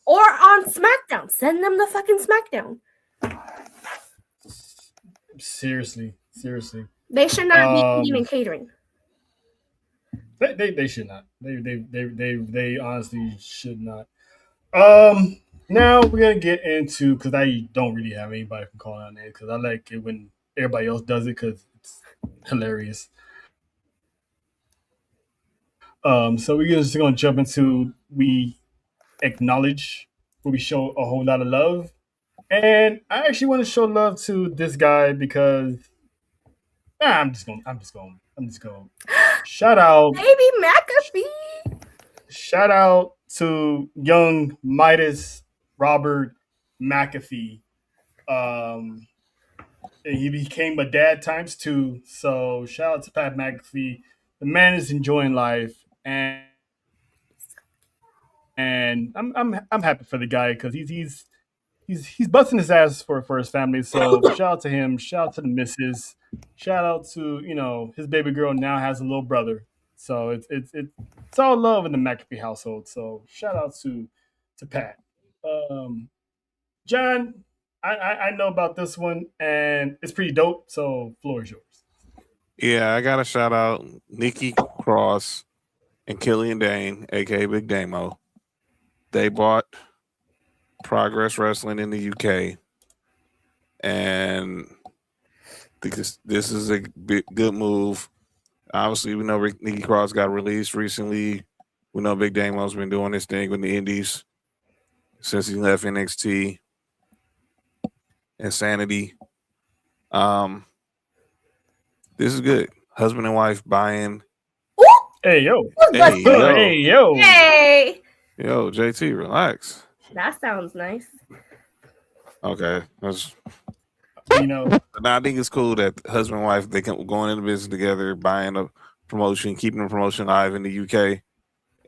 Or on SmackDown. Send them the fucking SmackDown. Seriously. They should not be eating and catering. They should not. They honestly should not. Now we're gonna get into because I don't really have anybody from calling out names because I like it when everybody else does it because it's hilarious. So we're just gonna jump into we acknowledge where we show a whole lot of love, and I actually want to show love to this guy because I'm just going shout out Baby McAfee. shout out to young Midas Robert McAfee. Um, he became a dad times two. So shout out to Pat McAfee. The man is enjoying life, and I'm happy for the guy because he's busting his ass for his family. So shout out to him. Shout out to the missus. Shout out to his baby girl now has a little brother. So it's all love in the McAfee household. So shout out to Pat. Um, John, I know about this one and it's pretty dope. So floor is yours. Yeah, I gotta shout out Nikki Cross and Killian Dane, aka Big Damo. They bought Progress Wrestling in the UK, and I think this is a good move. Obviously, we know Nikki Cross got released recently. We know Big Damo's been doing his thing with the Indies since he left NXT. Insanity. This is good. Husband and wife buying. Hey yo. Hey yo. Hey yo. Hey, Yo, JT, relax. that sounds nice. Okay. That's, You know, I think it's cool that husband and wife they can going into business together, buying a promotion, keeping the promotion alive in the UK,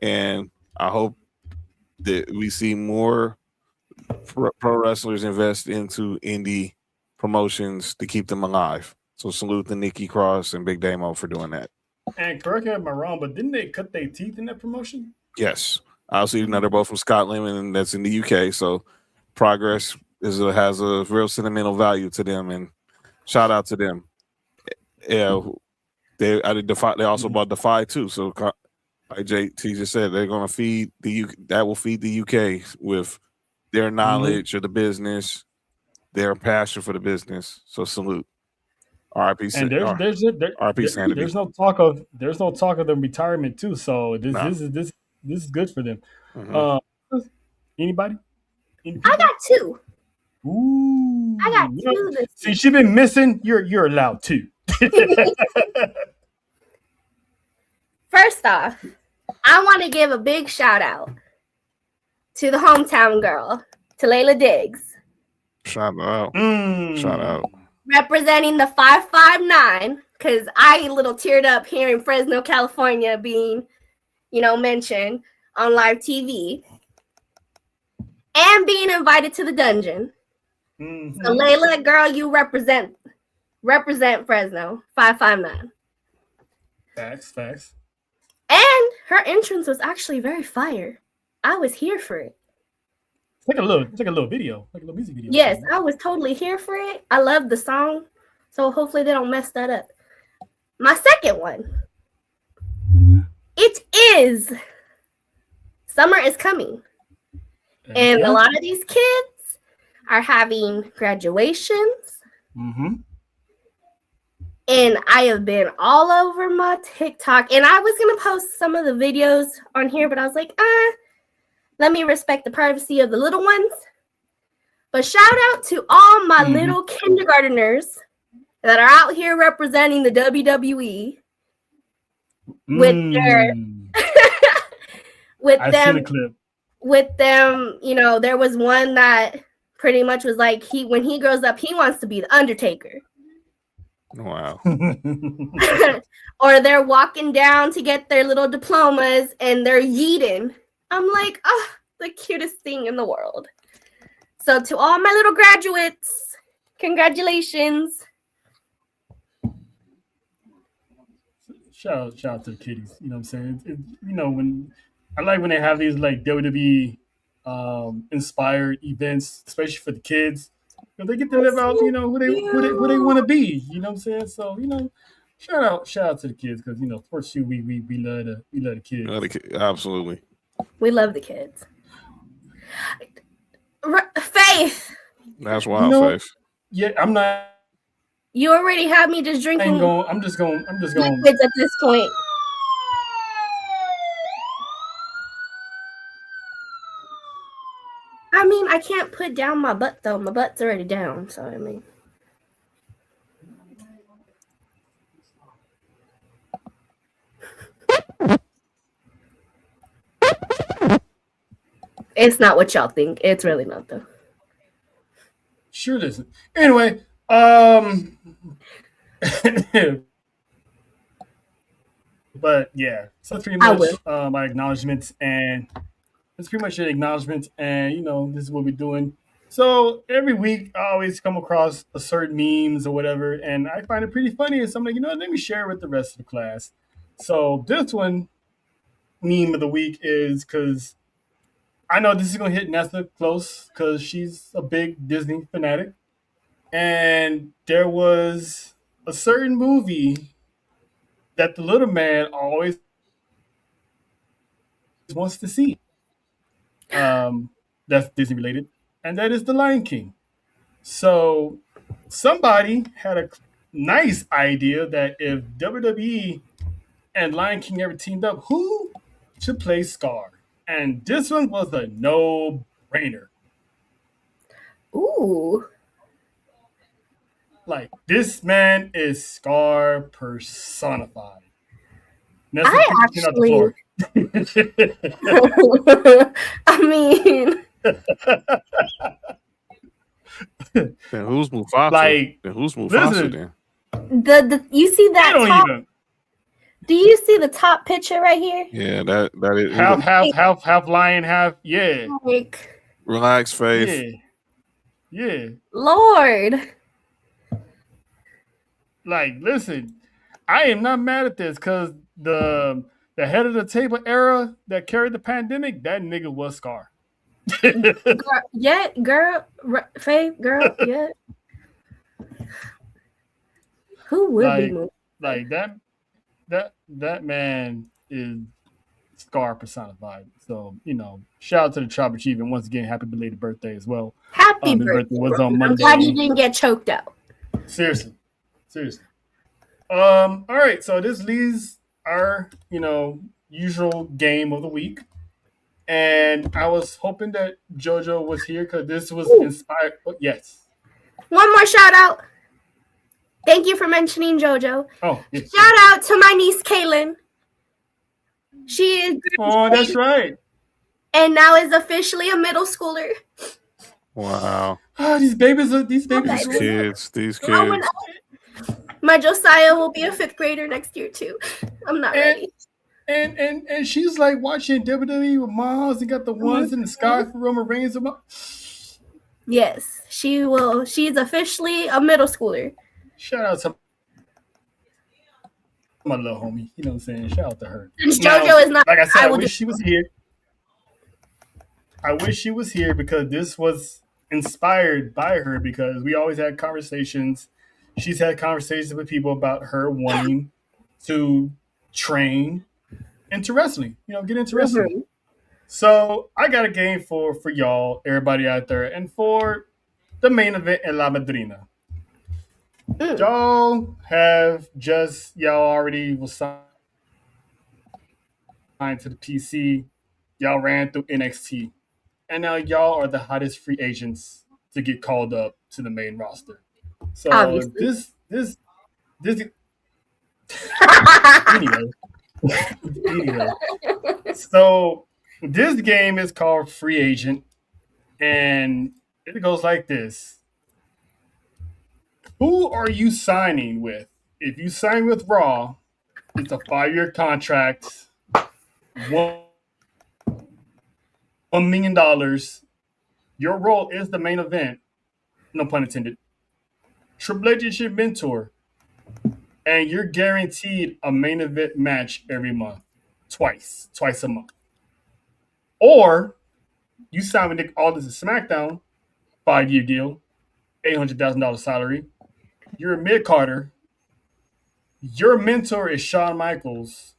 and I hope that we see more pro wrestlers invest into indie promotions to keep them alive. So salute to Nikki Cross and Big Damo for doing that. and correct me if I'm wrong, but didn't they cut their teeth in that promotion? Yes, obviously, they're both from Scotland and that's in the UK. So Progress has a real sentimental value to them, and shout out to them. Yeah, they also bought Defy too. So like JT just said, they're going to feed the UK. That will feed the UK with their knowledge of the business, their passion for the business. So salute. RIP. And RIP Sanity. there's no talk of them retirement too. So this is good for them. Mhm. Anybody? I got two. Ooh, I got two this see, she been missing. You're allowed two. First off, I want to give a big shout out to the hometown girl, to Layla Diggs, Shout out. Mm. Shout out. representing the 559, because I a little teared up hearing Fresno, California being, mentioned on live TV, and being invited to the dungeon. Mhm. So Layla, girl, you represent Fresno, 559. Facts. And her entrance was actually very fire. I was here for it. It's like a little video, like a little music video. Yes, I was totally here for it. I love the song. So hopefully they don't mess that up. My second one. It is summer is coming. And a lot of these kids are having graduations. Mm-hmm. And I have been all over my TikTok. And I was going to post some of the videos on here, but I was like, let me respect the privacy of the little ones. But shout out to all my little kindergarteners that are out here representing the WWE with their I've seen a clip. With them, there was one that pretty much was like when he grows up, he wants to be the Undertaker. Wow. Or they're walking down to get their little diplomas and they're yeeting. I'm like, the cutest thing in the world. So to all my little graduates, congratulations. Shout out to the kiddies. You know what I'm saying? When I like when they have these like WWE inspired events, especially for the kids, because they get to live out, who they want to be. You know what I'm saying? So shout out to the kids because for sure we love the kids. Absolutely. We love the kids. Faith, That's You wild, know, Faith. yeah, I'm not. you already have me just drinking I'm just going. liquids at this point. I mean, I can't put down my butt though. My butt's already down, so I mean. It's not what y'all think. It's really not though. Sure it isn't. Anyway, but yeah, so that's pretty much my acknowledgments, and that's pretty much an acknowledgement. And this is what we're doing. So every week, I always come across a certain memes or whatever, and I find it pretty funny. And so I'm like, let me share it with the rest of the class. So this one meme of the week is because I know this is gonna hit Nessa close because she's a big Disney fanatic, and there was a certain movie that the little man always wants to see. That's Disney related, and that is The Lion King. So somebody had a nice idea that if WWE and Lion King ever teamed up, who should play Scar? And this one was a no-brainer. Ooh. Like, this man is Scar personified. Nessa, I pick out the floor. I mean, Then who's Mufasa? like, then who's Mufasa then? the you see that top? Do you see the top picture right here? Yeah, that is half lion, half Like, relax, Faith. Yeah. Lord. Like, listen, I am not mad at this because the head of the table era that carried the pandemic, that nigga was Scar. Faith, girl, yeah. Who would be moved? Like that man is Scar personified. So, shout out to the Tribe Chief, and once again, happy belated birthday as well. Happy His birthday. was on Monday. I'm glad you didn't get choked out. Seriously. All right, so this leaves our, usual game of the week. And I was hoping that JoJo was here because this was inspired. Oh, yes. One more shout out. Thank you for mentioning JoJo. Oh, yes. Shout out to my niece Kaylin. She is. Oh, that's right. And now is officially a middle schooler. Wow. Oh, these kids. My Josiah will be a 5th grader next year too. I'm not ready. And she's like watching WWE with moms and got the ones in the sky for Roman Reigns. Yes, she will. She's officially a middle schooler. Shout out to my little homie. You know what I'm saying? Shout out to her. Since JoJo is not, like I said, I wish she was here. I wish she was here because this was inspired by her because we always had conversations. She's had conversations with people about her wanting to train into wrestling, get into wrestling. Mm-hmm. So I got a game for y'all, everybody out there, and for the main event in La Madrina. Y'all already was signed to the PC. Y'all ran through NXT. And now y'all are the hottest free agents to get called up to the main roster. So obviously. this anyway. So this game is called Free Agent, and it goes like this. Who are you signing with? If you sign with Raw, it's a 5-year contract, $1 million. Your role is the main event, no pun intended. Triple H is your mentor, and you're guaranteed a main event match every month, twice a month. Or you sign with Nick Aldis at SmackDown, 5-year deal, $800,000 salary. You're a mid-carder, your mentor is Shawn Michaels,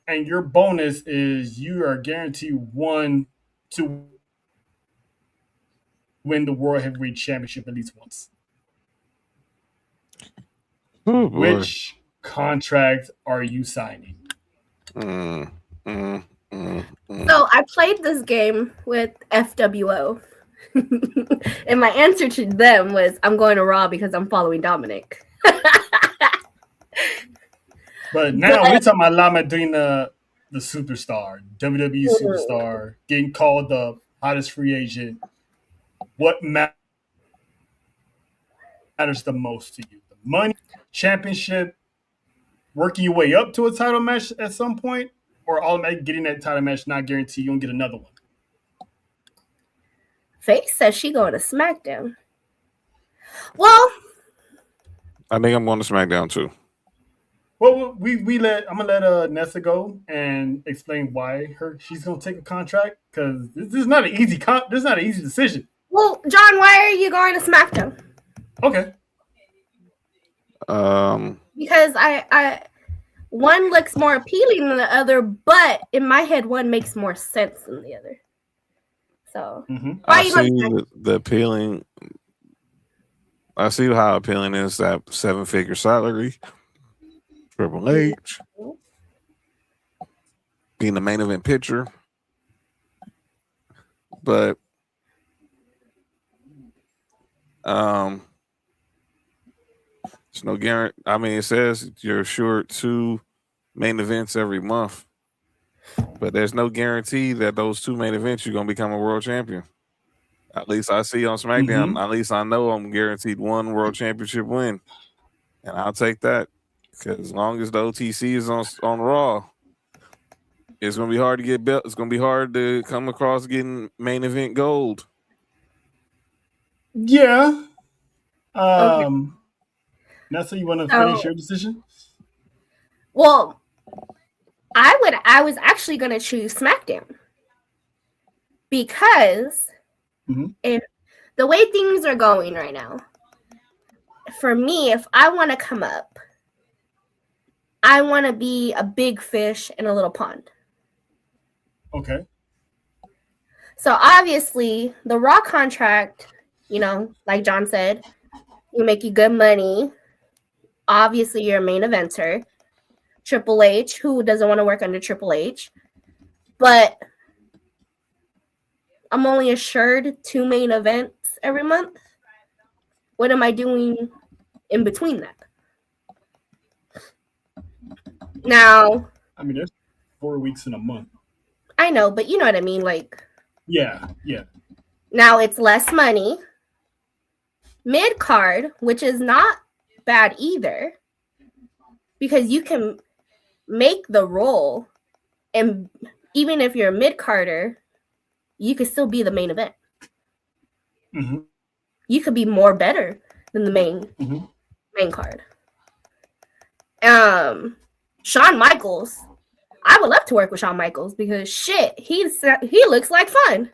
and your bonus is you are guaranteed one to win the World Heavyweight Championship at least once. Oh boy. Which contract are you signing? Mm, mm, mm, mm. So I played this game with FWO. And my answer to them was I'm going to Raw because I'm following Dominic. But now we're talking about Lama doing the superstar, WWE superstar, getting called the hottest free agent. What matters the most to you? The money, championship, working your way up to a title match at some point, or automatically getting that title match not guaranteed you don't get another one? Faith says she going to SmackDown. Well, I think I'm going to SmackDown too. Well, I'm gonna let Nessa go and explain why she's gonna take a contract because this is not an easy this is not an easy decision. Well, John, why are you going to SmackDown? Okay. Because I one looks more appealing than the other, but in my head, one makes more sense than the other. So I see the appealing. I see how appealing is that 7-figure salary. Triple H being the main event pitcher, but it's no guarantee. I mean, it says you're assured 2 main events every month, but there's no guarantee that those 2 main events you're gonna become a world champion. At least I see on SmackDown. At least I know I'm guaranteed 1 world championship win, and I'll take that. Because as long as the OTC is on Raw, it's gonna be hard to get built. It's gonna be hard to come across getting main event gold. Yeah. Nessa, you want to finish your decision? Well, I was actually gonna choose SmackDown because if the way things are going right now, for me, if I want to come up, I want to be a big fish in a little pond. Okay. So obviously, the Raw contract, like John said, you make you good money. Obviously, you're a main eventer. Triple H, who doesn't want to work under Triple H? But I'm only assured 2 main events every month. What am I doing in between that? Now, I mean, there's 4 weeks in a month. I know, but you know what I mean. Like, yeah. Now it's less money. Mid card, which is not bad either, because you can make the role, and even if you're a mid carder, you could still be the main event. You could be more better than the main card. Shawn Michaels, I would love to work with Shawn Michaels because shit, he looks like fun.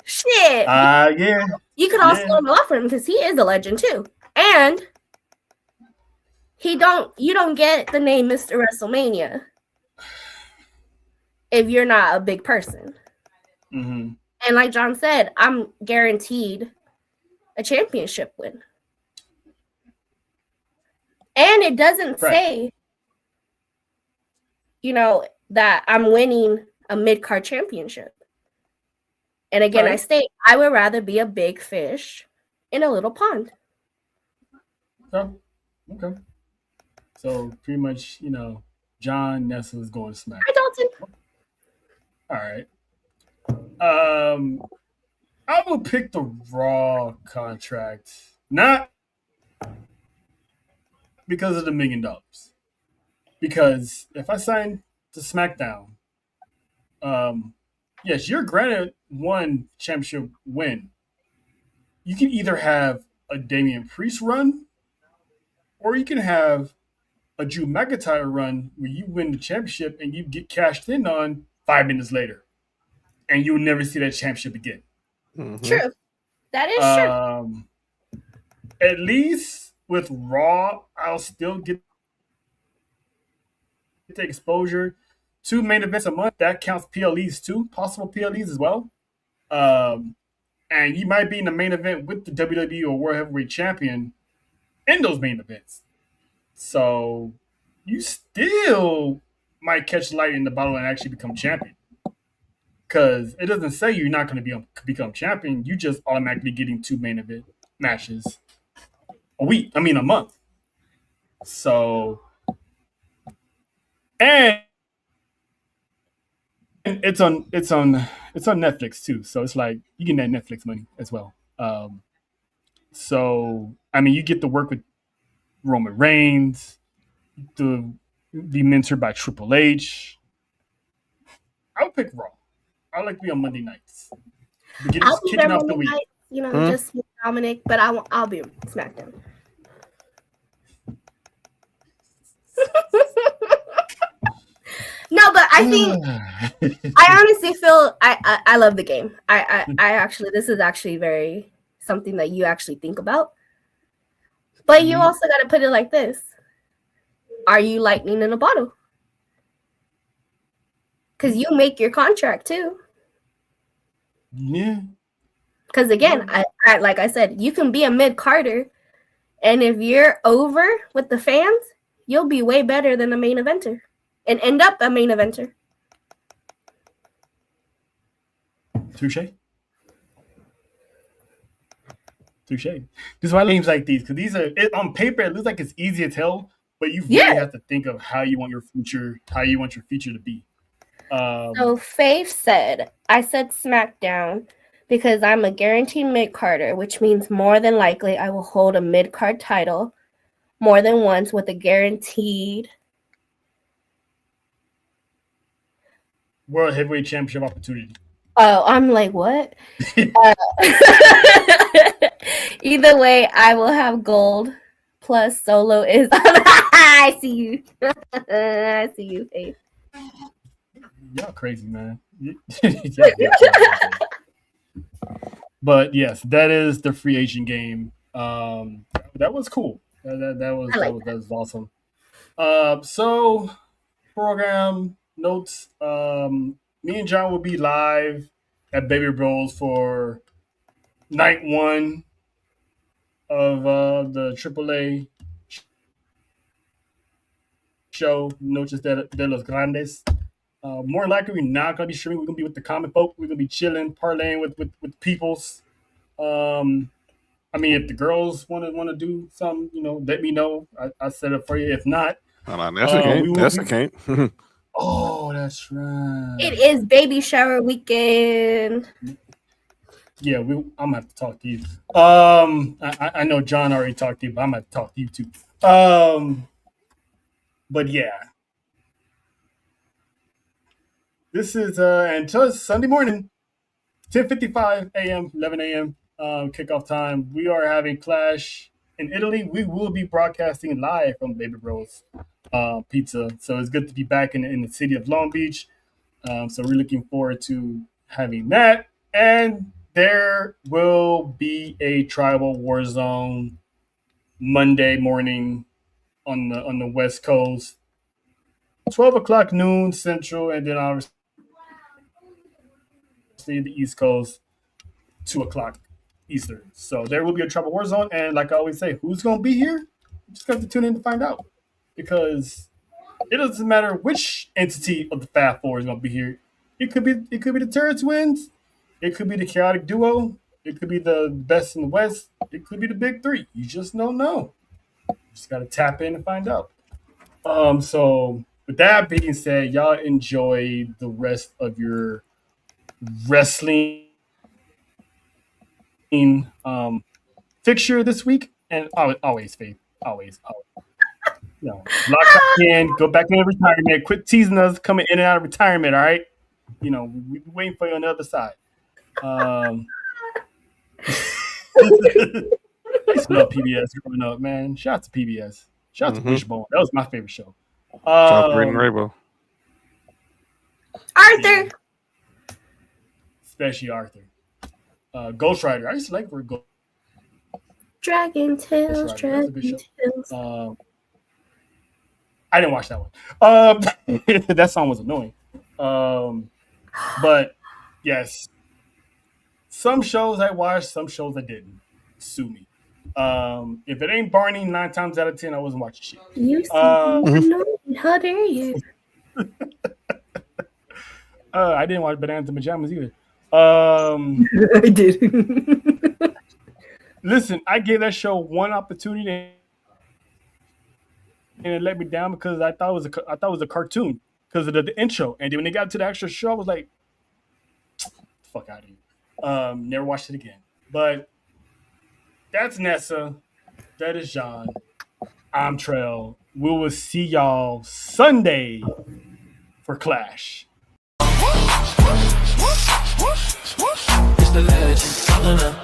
Shit. Yeah. You could also offer him because he is a legend too, and you don't get the name Mr. WrestleMania if you're not a big person. And like John said, I'm guaranteed a championship win. And it doesn't say, that I'm winning a mid-card championship. And again, I state, I would rather be a big fish in a little pond. Okay. So pretty much, John Nessa is going to SmackDown. Hi, Dalton. All right. I will pick the Raw contract, not because of the $1 million. Because if I sign to SmackDown, yes, you're granted 1 championship win. You can either have a Damian Priest run, or you can have a Drew McIntyre run where you win the championship and you get cashed in on 5 minutes later, and you'll never see that championship again. True. That is true. at least with Raw, I'll still get the exposure. 2 main events a month, that counts PLEs too, possible PLEs as well. Um, and you might be in the main event with the WWE or World Heavyweight Champion in those main events. So you still might catch light in the bottle and actually become champion. Because it doesn't say you're not going to become champion. You just automatically getting 2 main event matches a week. I mean, a month. So, and it's on Netflix too. So it's like you get that Netflix money as well. So I mean, you get to work with Roman Reigns, to be mentored by Triple H. I would pick Raw. I like to be on Monday nights. I'll be there Kicking off the Monday week. night, just with Dominic, but I'll be SmackDown. No, but I think I honestly feel I love the game. I actually, this is actually very something that you actually think about. But you also got to put it like this: are you lightning in a bottle? Because you make your contract too. Yeah. Because again, I like I said, you can be a mid-carder, and if you're over with the fans, you'll be way better than a main eventer and end up a main eventer. Touche. This is why I like games like these, because these are on paper it looks like it's easy to tell, but you really have to think of how you want your future to be. So Faith said, I said SmackDown because I'm a guaranteed mid-carder, which means more than likely I will hold a mid-card title more than once with a guaranteed World Heavyweight Championship opportunity. Oh, I'm like, what? Either way, I will have gold. Plus, Solo is. I see you. I see you, Faith. Y'all crazy, man. Y'all crazy. But yes, that is the free agent game. That was cool. That was awesome. So program notes. Me and John will be live at Baby Bros for night one of the AAA show, Noches de los Grandes. More likely, we're not going to be streaming. We're going to be with the comic folk. We're going to be chilling, parlaying with peoples. I mean, if the girls want to do something, let me know. I set up for you. If not, that's a can't. Oh, that's right. It is baby shower weekend. Yeah, I'm gonna have to talk to you. I know John already talked to you, but I'm gonna have to talk to you too. But yeah, this is until Sunday morning, 10:55 a.m., 11 a.m. Kickoff time. We are having Clash in Italy. We will be broadcasting live from Baby Bros Pizza. So it's good to be back in the city of Long Beach. So we're looking forward to having that. And there will be a tribal war zone Monday morning on the West Coast, 12 o'clock noon Central, and then obviously the East Coast, 2 o'clock Eastern. So there will be a tribal war zone, and like I always say, who's going to be here? You just got to tune in to find out, because it doesn't matter which entity of the Fab Four is going to be here. It could be the Terror Twins. It could be the Chaotic Duo. It could be the Best in the West. It could be the Big Three. You just don't know. You just got to tap in and find out. So with that being said, y'all enjoy the rest of your wrestling fixture this week, and always, Faith, always. Lock back in, go back into retirement. Quit teasing us coming in and out of retirement. All right, we waiting for you on the other side. I used to love PBS growing up, man. Shout out to PBS. Shout out to Wishbone. That was my favorite show. Shout out to Braden Rainbow. Arthur. Yeah. Especially Arthur. Ghost Rider. I used to like Ghost Dragon Tales, That's right. That's a good Dragon show. Tales. I didn't watch that one. That song was annoying. But yes, some shows I watched, some shows I didn't. Sue me. If it ain't Barney, 9 times out of 10, I wasn't watching shit. You see, how dare you? I didn't watch Bananas in Pajamas either. I did. Listen, I gave that show one opportunity and it let me down because I thought it was a cartoon because of the intro. And then when they got to the actual show, I was like, fuck out of here. Never watched it again. But that's Nessa. That is John. I'm Trail. We will see y'all Sunday for Clash. It's the legend.